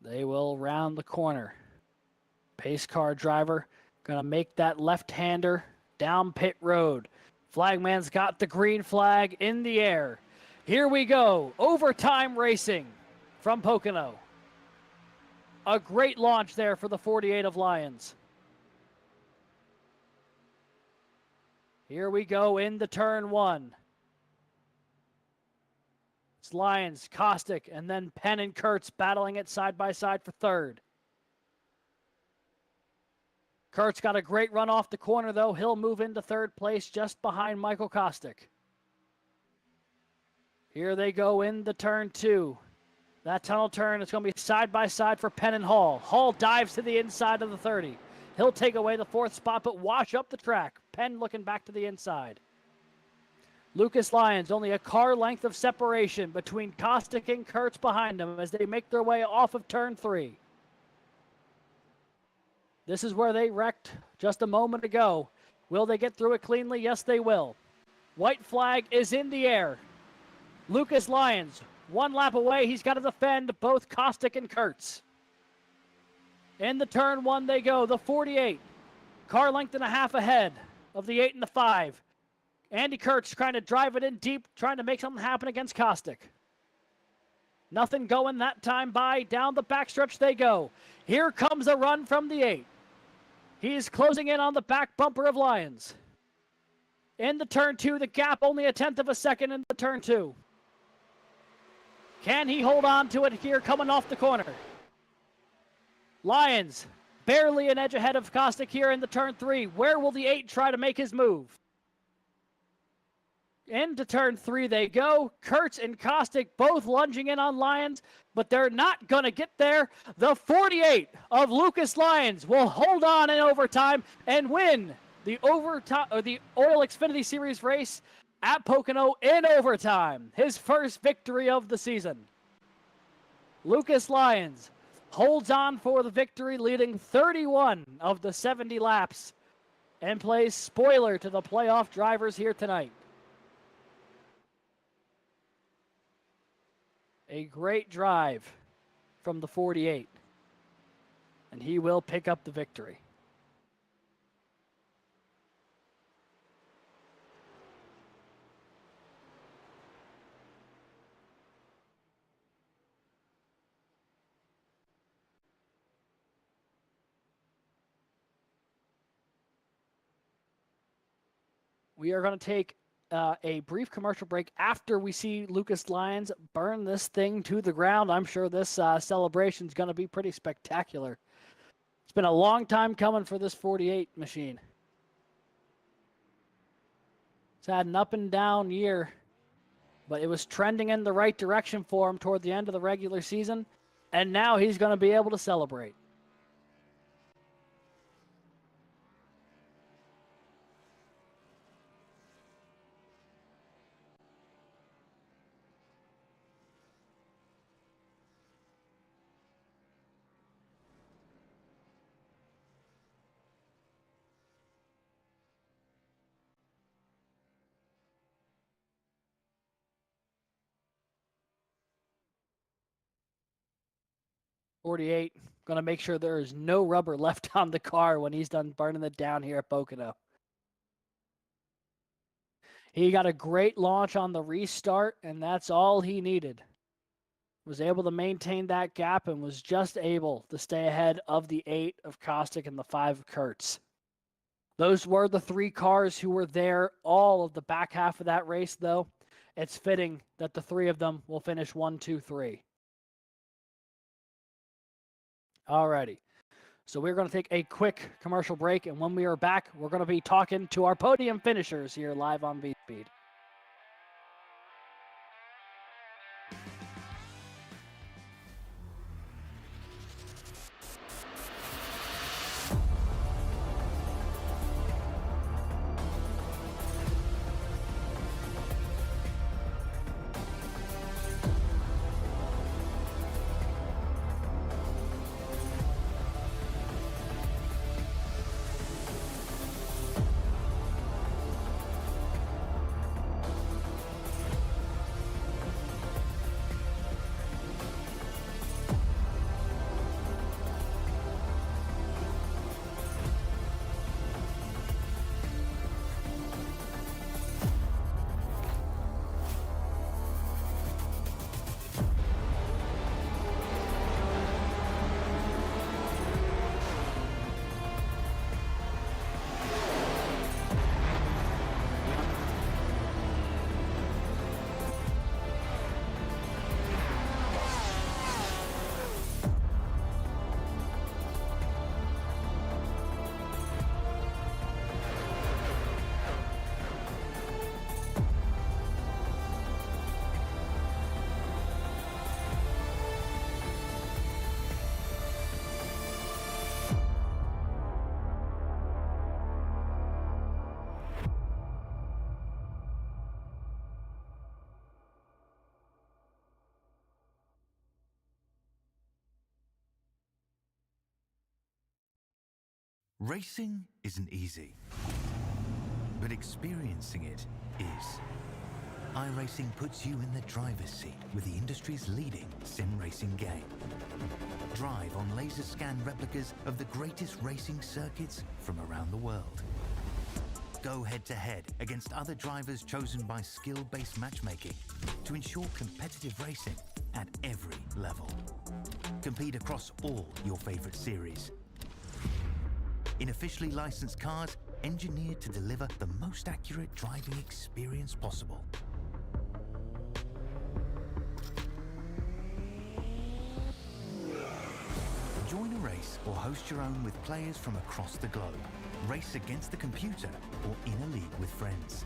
They will round the corner. Pace car driver going to make that left-hander down pit road. Flagman's got the green flag in the air. Here we go. Overtime racing from Pocono. A great launch there for the 48 of Lyons. Here we go into turn 1. It's Lyons, Kostick, and then Penn and Kurtz battling it side by side for third. Kurtz got a great run off the corner, though. He'll move into third place just behind Michael Kostick. Here they go into turn 2. That tunnel turn is going to be side by side for Penn and Hall. Hall dives to the inside of the 30. He'll take away the 4th spot, but wash up the track. Penn looking back to the inside. Lucas Lyons, only a car length of separation between Kostick and Kurtz behind him as they make their way off of turn 3. This is where they wrecked just a moment ago. Will they get through it cleanly? Yes, they will. White flag is in the air. Lucas Lyons, 1 lap away. He's got to defend both Kostick and Kurtz. In the turn 1 they go. The 48. Car length and a half ahead of the 8 and the 5. Andy Kurtz trying to drive it in deep, trying to make something happen against Kostick. Nothing going that time by. Down the backstretch they go. Here comes a run from the 8. He's closing in on the back bumper of Lyons. In the turn 2, the gap only a 1/10 of a second in the turn 2. Can he hold on to it here coming off the corner? Lyons barely an edge ahead of Kostick here in the turn 3. Where will the 8 try to make his move? Into turn 3 they go. Kurtz and Kostick both lunging in on Lyons, but they're not going to get there. The 48 of Lucas Lyons will hold on in overtime and win the OiL Xfinity Series race at Pocono in overtime. His first victory of the season. Lucas Lyons holds on for the victory, leading 31 of the 70 laps, and plays spoiler to the playoff drivers here tonight. A great drive from the 48, and he will pick up the victory. We are going to take a brief commercial break after we see Lucas Lyons burn this thing to the ground. I'm sure this celebration is going to be pretty spectacular. It's been a long time coming for this 48 machine. It's had an up and down year, but it was trending in the right direction for him toward the end of the regular season. And now he's going to be able to celebrate. .48, going to make sure there is no rubber left on the car when he's done burning it down here at Pocono. He got a great launch on the restart, and that's all he needed. Was able to maintain that gap and was just able to stay ahead of the 8 of Kostic and the 5 of Kurtz. Those were the 3 cars who were there all of the back half of that race, though. It's fitting that the 3 of them will finish 1, 2, 3. Alrighty. So we're going to take a quick commercial break, and when we are back, we're going to be talking to our podium finishers here live on Vspeed. Racing isn't easy, but experiencing it is. iRacing puts you in the driver's seat with the industry's leading sim racing game. Drive on laser scan replicas of the greatest racing circuits from around the world. Go head-to-head against other drivers chosen by skill-based matchmaking to ensure competitive racing at every level. Compete across all your favorite series. In officially licensed cars, engineered to deliver the most accurate driving experience possible. Join a race or host your own with players from across the globe. Race against the computer or in a league with friends.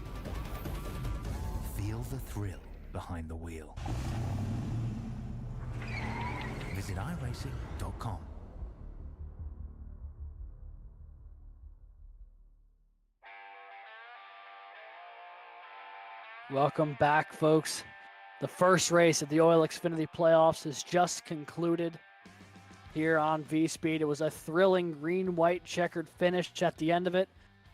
Feel the thrill behind the wheel. Visit iRacing.com. Welcome back, folks. The first race of the OiL Xfinity playoffs has just concluded here on Vspeed. It was a thrilling green-white checkered finish at the end of it,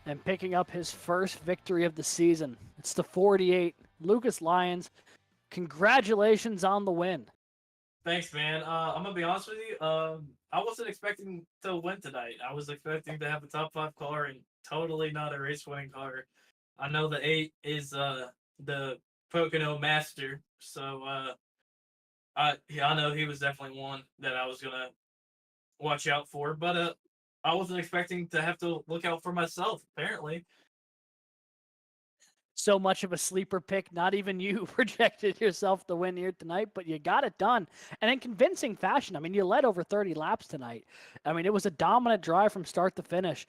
and picking up his first victory of the season. It's the 48, Lucas Lyons. Congratulations on the win. Thanks, man. I'm gonna be honest with you. I wasn't expecting to win tonight. I was expecting to have a top 5 car and totally not a race winning car. I know the 8 is the Pocono master, so I know he was definitely one that I was gonna watch out for, but I wasn't expecting to have to look out for myself, apparently. So much of a sleeper pick, not even you projected yourself to win here tonight, but you got it done. And in convincing fashion. I mean, you led over 30 laps tonight. I mean, it was a dominant drive from start to finish.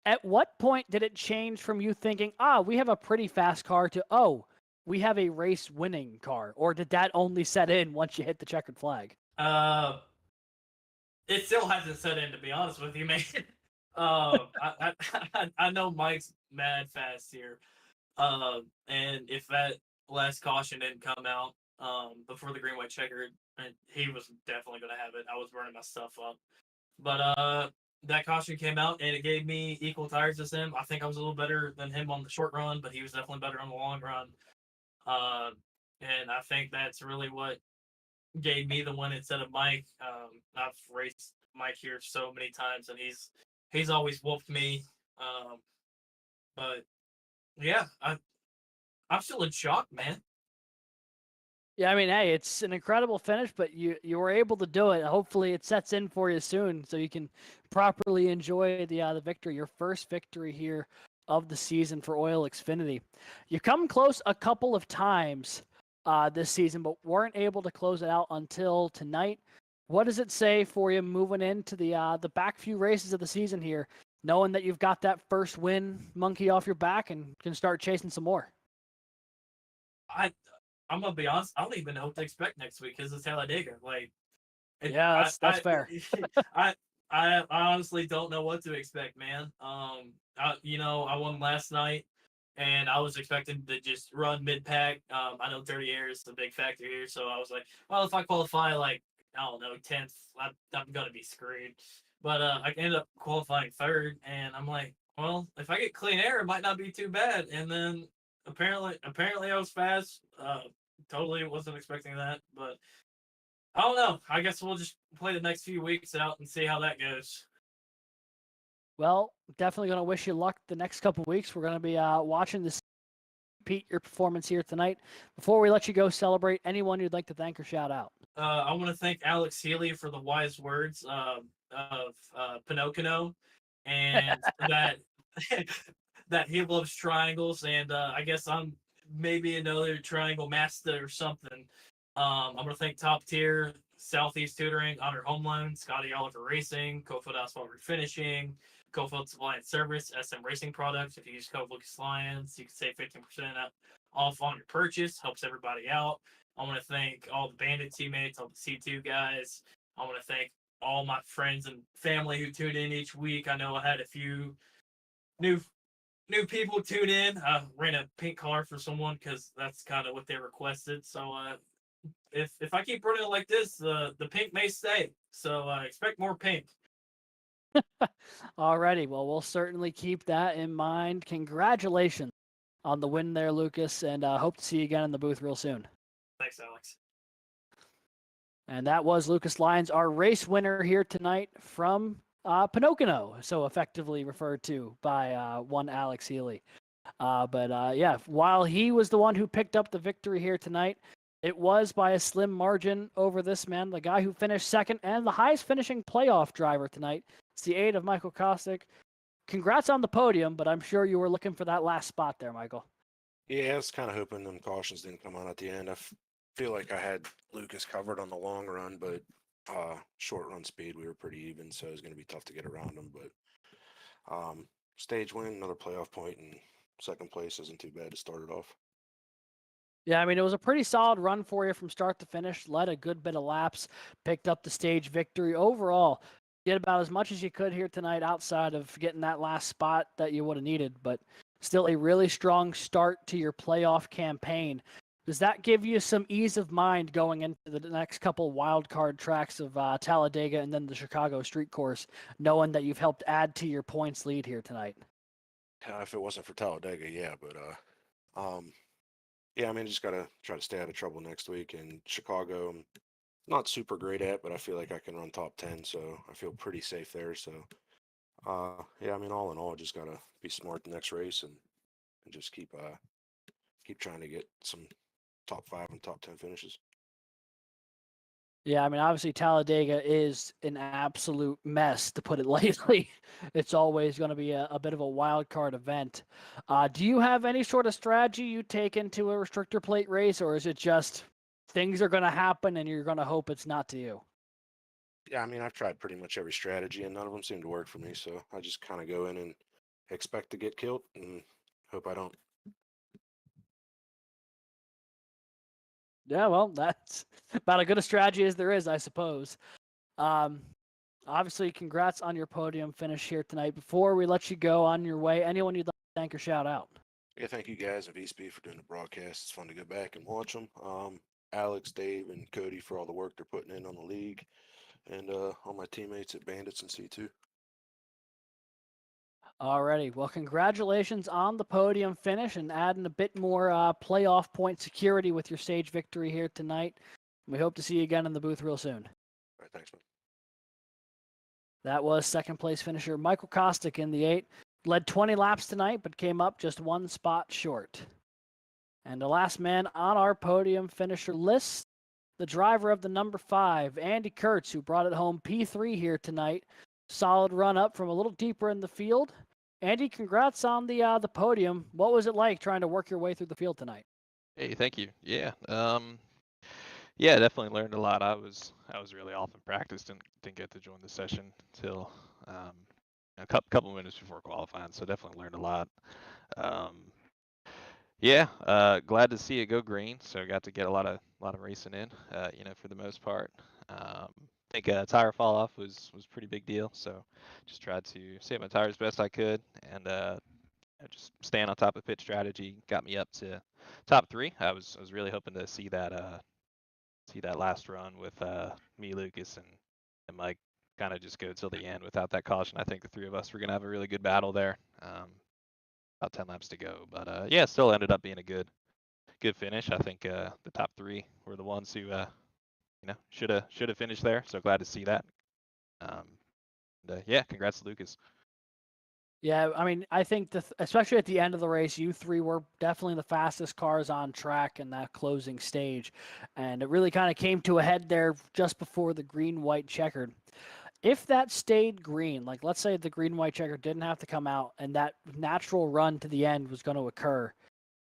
At what point did it change from you thinking, we have a pretty fast car to, we have a race winning car? Or did that only set in once you hit the checkered flag? it still hasn't set in, to be honest with you, man. I know Mike's mad fast here. And if that last caution didn't come out before the green white checkered, he was definitely going to have it. I was burning my stuff up. But that caution came out and it gave me equal tires as him. I think I was a little better than him on the short run, but he was definitely better on the long run. Uh, and I think that's really what gave me the win instead of Mike. I've raced Mike here so many times, and he's always whooped me. But yeah, I'm still in shock, man. Yeah, I mean, hey, it's an incredible finish, but you were able to do it. Hopefully, it sets in for you soon, so you can properly enjoy the victory, your first victory here of the season for OiL Xfinity. You come close a couple of times this season, but weren't able to close it out until tonight. What does it say for you moving into the back few races of the season here, knowing that you've got that first win monkey off your back and can start chasing some more? I'm gonna be honest. I don't even know what to expect next week because it's Talladega. Like, Yeah, that's fair. I honestly don't know what to expect, man. I won last night, and I was expecting to just run mid pack. I know 30 air is a big factor here, so I was like, well, if I qualify like I don't know 10th, I'm gonna be screwed. But I ended up qualifying third, and I'm like, well, if I get clean air, it might not be too bad. And then apparently I was fast. Totally wasn't expecting that, but I don't know. I guess we'll just play the next few weeks out and see how that goes. Well, definitely going to wish you luck the next couple weeks. We're going to be watching this repeat your performance here tonight. Before we let you go celebrate, anyone you'd like to thank or shout out? I want to thank Alex Healy for the wise words of Pocono, and that that he loves triangles, and I guess I'm maybe another triangle master or something. I'm gonna thank Top Tier, Southeast Tutoring, Honor Home Loan, Scotty Oliver Racing, Cofield Asphalt Refinishing, Cofield Supply and Service, SM Racing Products. If you use code Lucas Lyons, you can save 15% off on your purchase. Helps everybody out. I want to thank all the Bandit teammates, all the C2 guys. I want to thank all my friends and family who tune in each week. I know I had a few new people tune in. I ran a pink car for someone because that's kind of what they requested. So if I keep running it like this, the pink may stay. So expect more pink. Alrighty, well, we'll certainly keep that in mind. Congratulations on the win there, Lucas, and hope to see you again in the booth real soon. Thanks, Alex. And that was Lucas Lyons, our race winner here tonight from Pocono, so effectively referred to by one Alex Healy. Yeah, while he was the one who picked up the victory here tonight, it was by a slim margin over this man, the guy who finished second and the highest finishing playoff driver tonight. It's the 8 of Michael Kostick. Congrats on the podium, but I'm sure you were looking for that last spot there, Michael. Yeah, I was kind of hoping them cautions didn't come on at the end. I feel like I had Lucas covered on the long run, but short run speed, we were pretty even, so it was going to be tough to get around him. But stage win, another playoff point, and second place isn't too bad to start it off. Yeah, I mean, it was a pretty solid run for you from start to finish. Led a good bit of laps, picked up the stage victory. Overall, did about as much as you could here tonight outside of getting that last spot that you would have needed, but still a really strong start to your playoff campaign. Does that give you some ease of mind going into the next couple wild card tracks of Talladega and then the Chicago Street Course, knowing that you've helped add to your points lead here tonight? If it wasn't for Talladega, yeah, but yeah, I mean, just gotta try to stay out of trouble next week. And Chicago, I'm not super great at, but I feel like I can run top 10, so I feel pretty safe there. So, yeah, I mean, all in all, just gotta be smart the next race and just keep trying to get some top 5 and top 10 finishes. Yeah, I mean, obviously Talladega is an absolute mess, to put it lightly. It's always going to be a bit of a wild card event. Do you have any sort of strategy you take into a restrictor plate race, or is it just things are going to happen and you're going to hope it's not to you? Yeah, I mean, I've tried pretty much every strategy, and none of them seem to work for me. So I just kind of go in and expect to get killed and hope I don't. Yeah, well, that's about as good a strategy as there is, I suppose. Obviously, congrats on your podium finish here tonight. Before we let you go on your way, anyone you'd like to thank or shout out? Yeah, thank you guys and Vspeed for doing the broadcast. It's fun to go back and watch them. Alex, Dave, and Cody for all the work they're putting in on the league, and all my teammates at Bandits and C2. Alrighty. Well, congratulations on the podium finish and adding a bit more playoff point security with your stage victory here tonight. We hope to see you again in the booth real soon. All right, thanks, man. That was second place finisher Michael Kostick in the 8. Led 20 laps tonight, but came up just one spot short. And the last man on our podium finisher list, the driver of the number 5, Andy Kurtz, who brought it home P3 here tonight. Solid run up from a little deeper in the field. Andy, congrats on the podium. What was it like trying to work your way through the field tonight? Hey, thank you. Yeah. Yeah, definitely learned a lot. I was really off in practice. Didn't get to join the session till a couple minutes before qualifying, so definitely learned a lot. Yeah, glad to see it go green. So got to get a lot of racing in. For the most part. I think tire fall off was pretty big deal. So just tried to save my tires best I could, and just staying on top of pit strategy got me up to top 3. I was really hoping to see that last run with me, Lucas, and Mike kind of just go till the end without that caution. I think the 3 of us were gonna have a really good battle there. About 10 laps to go, but yeah, still ended up being a good finish. I think the top 3 were the ones who should have finished there. So glad to see that. Yeah, congrats to Lucas. Yeah, I mean, I think especially at the end of the race, you 3 were definitely the fastest cars on track in that closing stage, and it really kind of came to a head there just before the green-white checkered. If that stayed green, like let's say the green-white checker didn't have to come out, and that natural run to the end was going to occur,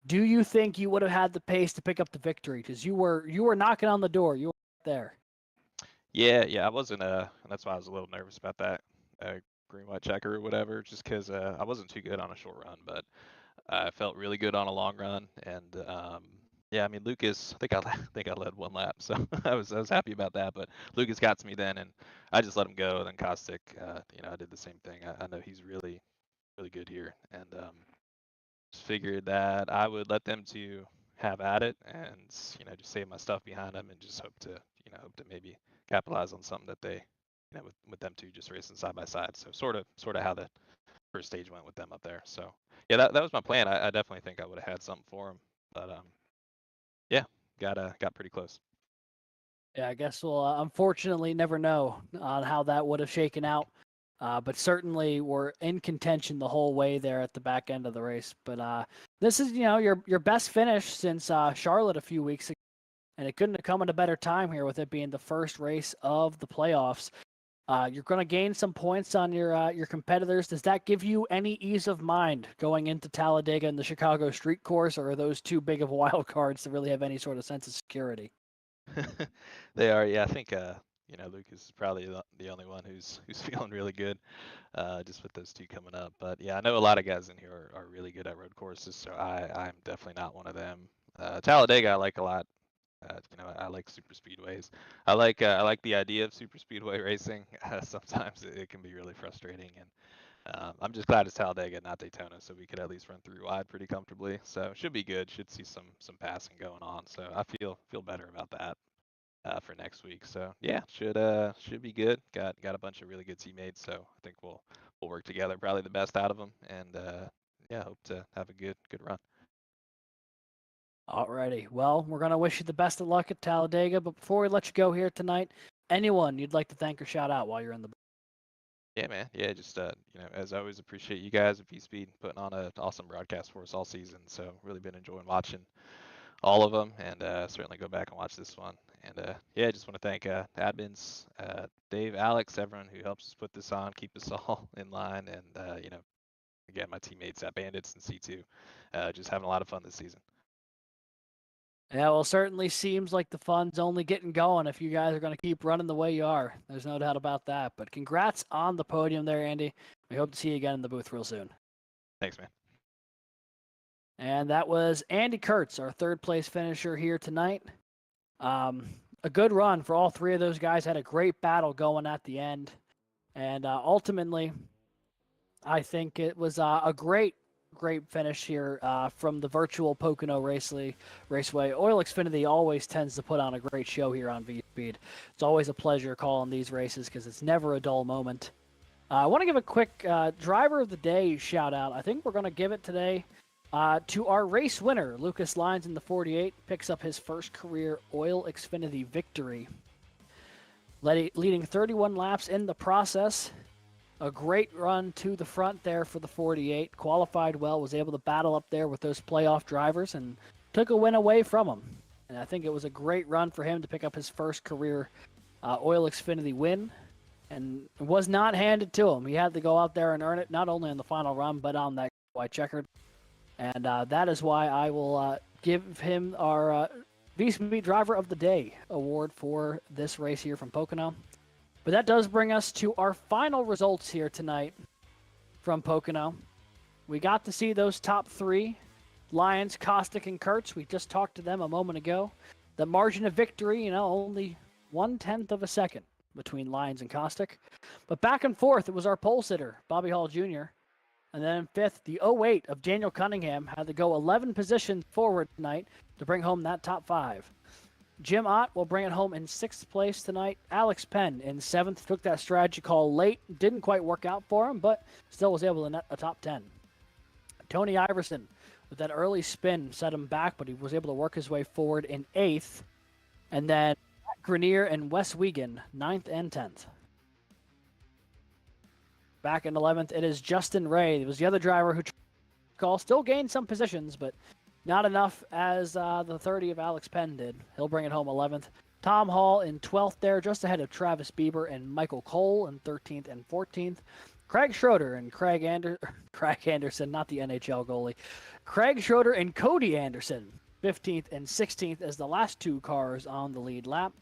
do you think you would have had the pace to pick up the victory? Because you were knocking on the door, you were there. Yeah, I wasn't. And that's why I was a little nervous about that green white checker or whatever, just because I wasn't too good on a short run, but I felt really good on a long run. And yeah, I mean Lucas, I think I led 1 lap, so I was happy about that. But Lucas got to me then, and I just let him go. And then Kostick, I did the same thing. I know he's really good here, and just figured that I would let them 2 have at it, and just save my stuff behind them, and just hope to maybe capitalize on something that they, with them 2 just racing side by side. So sort of how the first stage went with them up there. So yeah, that was my plan. I definitely think I would have had something for them, but yeah, got pretty close. Yeah, I guess we'll unfortunately never know on how that would have shaken out. But certainly we're in contention the whole way there at the back end of the race. But this is, your best finish since Charlotte a few weeks ago, and it couldn't have come at a better time here with it being the first race of the playoffs. You're going to gain some points on your competitors. Does that give you any ease of mind going into Talladega and the Chicago Street Course, or are those too big of wild cards to really have any sort of sense of security? They are, yeah. I think Lucas is probably the only one who's feeling really good, just with those 2 coming up. But yeah, I know a lot of guys in here are really good at road courses, so I'm definitely not one of them. Talladega I like a lot. I like super speedways. I like the idea of super speedway racing. Sometimes it can be really frustrating, and I'm just glad it's Talladega, not Daytona, so we could at least run through wide pretty comfortably. So should be good. Should see some passing going on. So I feel better about that for next week. So yeah, should be good. Got a bunch of really good teammates, so I think we'll work together, probably the best out of them, and yeah, hope to have a good run. Alrighty. Well, we're going to wish you the best of luck at Talladega. But before we let you go here tonight, anyone you'd like to thank or shout out while you're in the... Yeah, man. Yeah, just as I always, appreciate you guys at Vspeed putting on an awesome broadcast for us all season. So really been enjoying watching all of them, and certainly go back and watch this one. And yeah, just want to thank admins, Dave, Alex, everyone who helps us put this on, keep us all in line, and again, my teammates at Bandits and C2, just having a lot of fun this season. Yeah, well, certainly seems like the fun's only getting going if you guys are going to keep running the way you are. There's no doubt about that. But congrats on the podium there, Andy. We hope to see you again in the booth real soon. Thanks, man. And that was Andy Kurtz, our 3rd place finisher here tonight. A good run for all 3 of those guys. Had a great battle going at the end. And ultimately, I think it was a great finish here from the virtual Pocono Raceway. OiL Xfinity always tends to put on a great show here on Vspeed. It's always a pleasure calling these races because it's never a dull moment. I want to give a quick driver of the day shout out. I think we're going to give it today to our race winner, Lucas Lyons in the 48, picks up his first career OiL Xfinity victory. Leading 31 laps in the process. A great run to the front there for the 48. Qualified well, was able to battle up there with those playoff drivers and took a win away from them. And I think it was a great run for him to pick up his first career OiL Xfinity win. And it was not handed to him. He had to go out there and earn it, not only in the final run, but on that white checkered. And that is why I will give him our Vspeed Driver of the Day award for this race here from Pocono. But that does bring us to our final results here tonight from Pocono. We got to see those top three, Lyons, Kostick, and Kurtz. We just talked to them a moment ago. The margin of victory, only 1/10 of a second between Lyons and Kostick. But back and forth, it was our pole sitter, Bobby Hall Jr. And then in fifth, the 08 of Daniel Cunningham had to go 11 positions forward tonight to bring home that top five. Jim Ott will bring it home in 6th place tonight. Alex Penn in 7th took that strategy call late. Didn't quite work out for him, but still was able to net a top 10. Tony Iverson, with that early spin, set him back, but he was able to work his way forward in 8th. And then Matt Grenier and Wes Wiegand, 9th and 10th. Back in 11th, it is Justin Ray. It was the other driver who still gained some positions, but not enough as the 30 of Alex Penn did. He'll bring it home 11th. Tom Hall in 12th there, just ahead of Travis Bieber and Michael Cole in 13th and 14th. Craig Schroeder and Craig Anderson, not the NHL goalie. Craig Schroeder and Cody Anderson, 15th and 16th as the last two cars on the lead lap.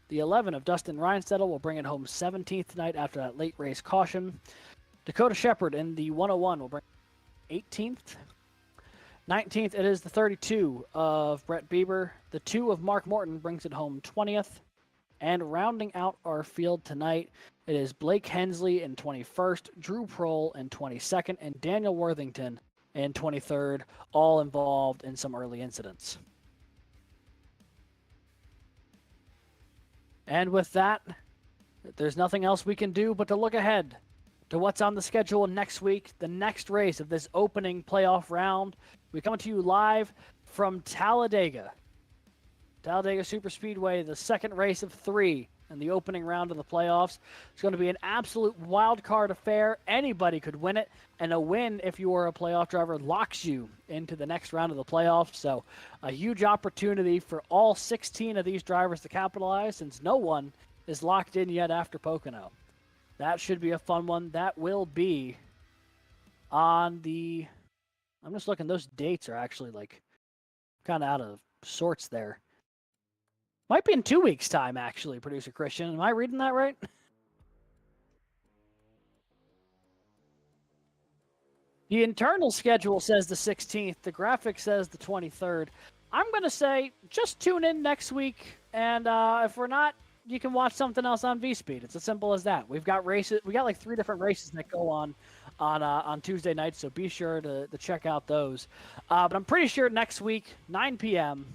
The 11 of Dustin Reinstedel will bring it home 17th tonight after that late race caution. Dakota Shepard in the 101 will bring 18th. 19th, it is the 32 of Brett Bieber. The 2 of Mark Morton brings it home 20th. And rounding out our field tonight, it is Blake Hensley in 21st, Drew Prohl in 22nd, and Daniel Worthington in 23rd, all involved in some early incidents. And with that, there's nothing else we can do but to look ahead to what's on the schedule next week, the next race of this opening playoff round. We come to you live from Talladega. Talladega Superspeedway, the second race of 3 in the opening round of the playoffs. It's going to be an absolute wild card affair. Anybody could win it, and a win, if you are a playoff driver, locks you into the next round of the playoffs. So a huge opportunity for all 16 of these drivers to capitalize, since no one is locked in yet after Pocono. That should be a fun one. That will be on the... I'm just looking. Those dates are actually kind of out of sorts there. Might be in 2 weeks' time, actually, Producer Christian. Am I reading that right? The internal schedule says the 16th. The graphic says the 23rd. I'm going to say just tune in next week, and if we're not, you can watch something else on Vspeed. It's as simple as that. We've got races. We got 3 different races that go on Tuesday nights, so be sure to check out those. But I'm pretty sure next week, 9 p.m.,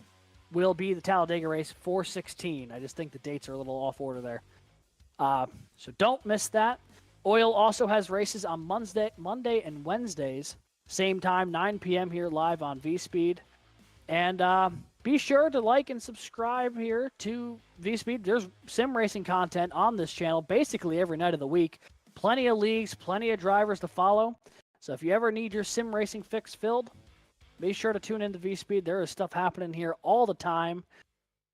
will be the Talladega race 416. I just think the dates are a little off order there. So don't miss that. OiL also has races on Monday and Wednesdays, same time, 9 p.m. here live on Vspeed. And be sure to like and subscribe here to Vspeed. There's sim racing content on this channel basically every night of the week. Plenty of leagues, plenty of drivers to follow. So if you ever need your sim racing fix filled, be sure to tune into Vspeed. There is stuff happening here all the time.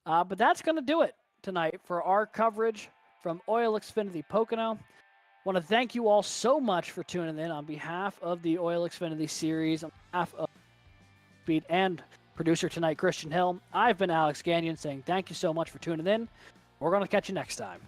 But that's going to do it tonight for our coverage from OiL Xfinity Pocono. Want to thank you all so much for tuning in on behalf of the OiL Xfinity series, on behalf of Speed and producer tonight, Christian Hill. I've been Alex Gagnon saying thank you so much for tuning in. We're going to catch you next time.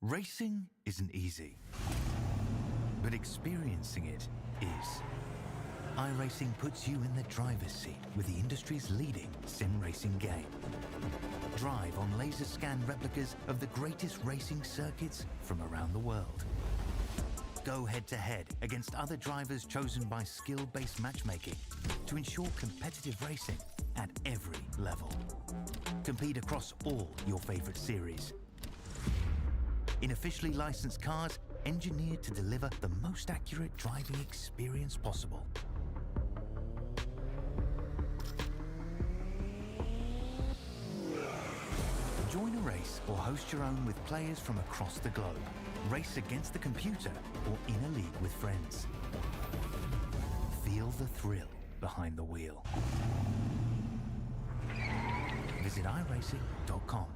Racing isn't easy, but experiencing it is. iRacing puts you in the driver's seat with the industry's leading sim racing game. Drive on laser scan replicas of the greatest racing circuits from around the world. Go head-to-head against other drivers chosen by skill-based matchmaking to ensure competitive racing at every level. Compete across all your favorite series. In officially licensed cars, engineered to deliver the most accurate driving experience possible. Join a race or host your own with players from across the globe. Race against the computer or in a league with friends. Feel the thrill behind the wheel. Visit iRacing.com.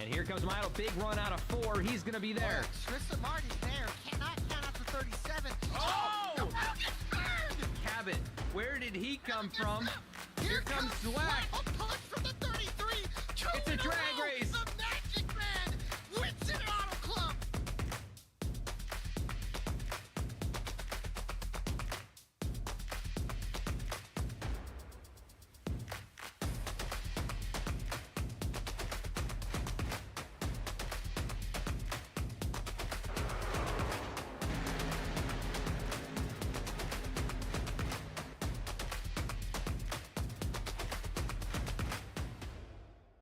And here comes Milo, big run out of 4. He's going to be there. Tristan Martin's there. Cannot count out to 37. Oh! The Falcons burned! Cabot, where did he come from? Here comes Zwack.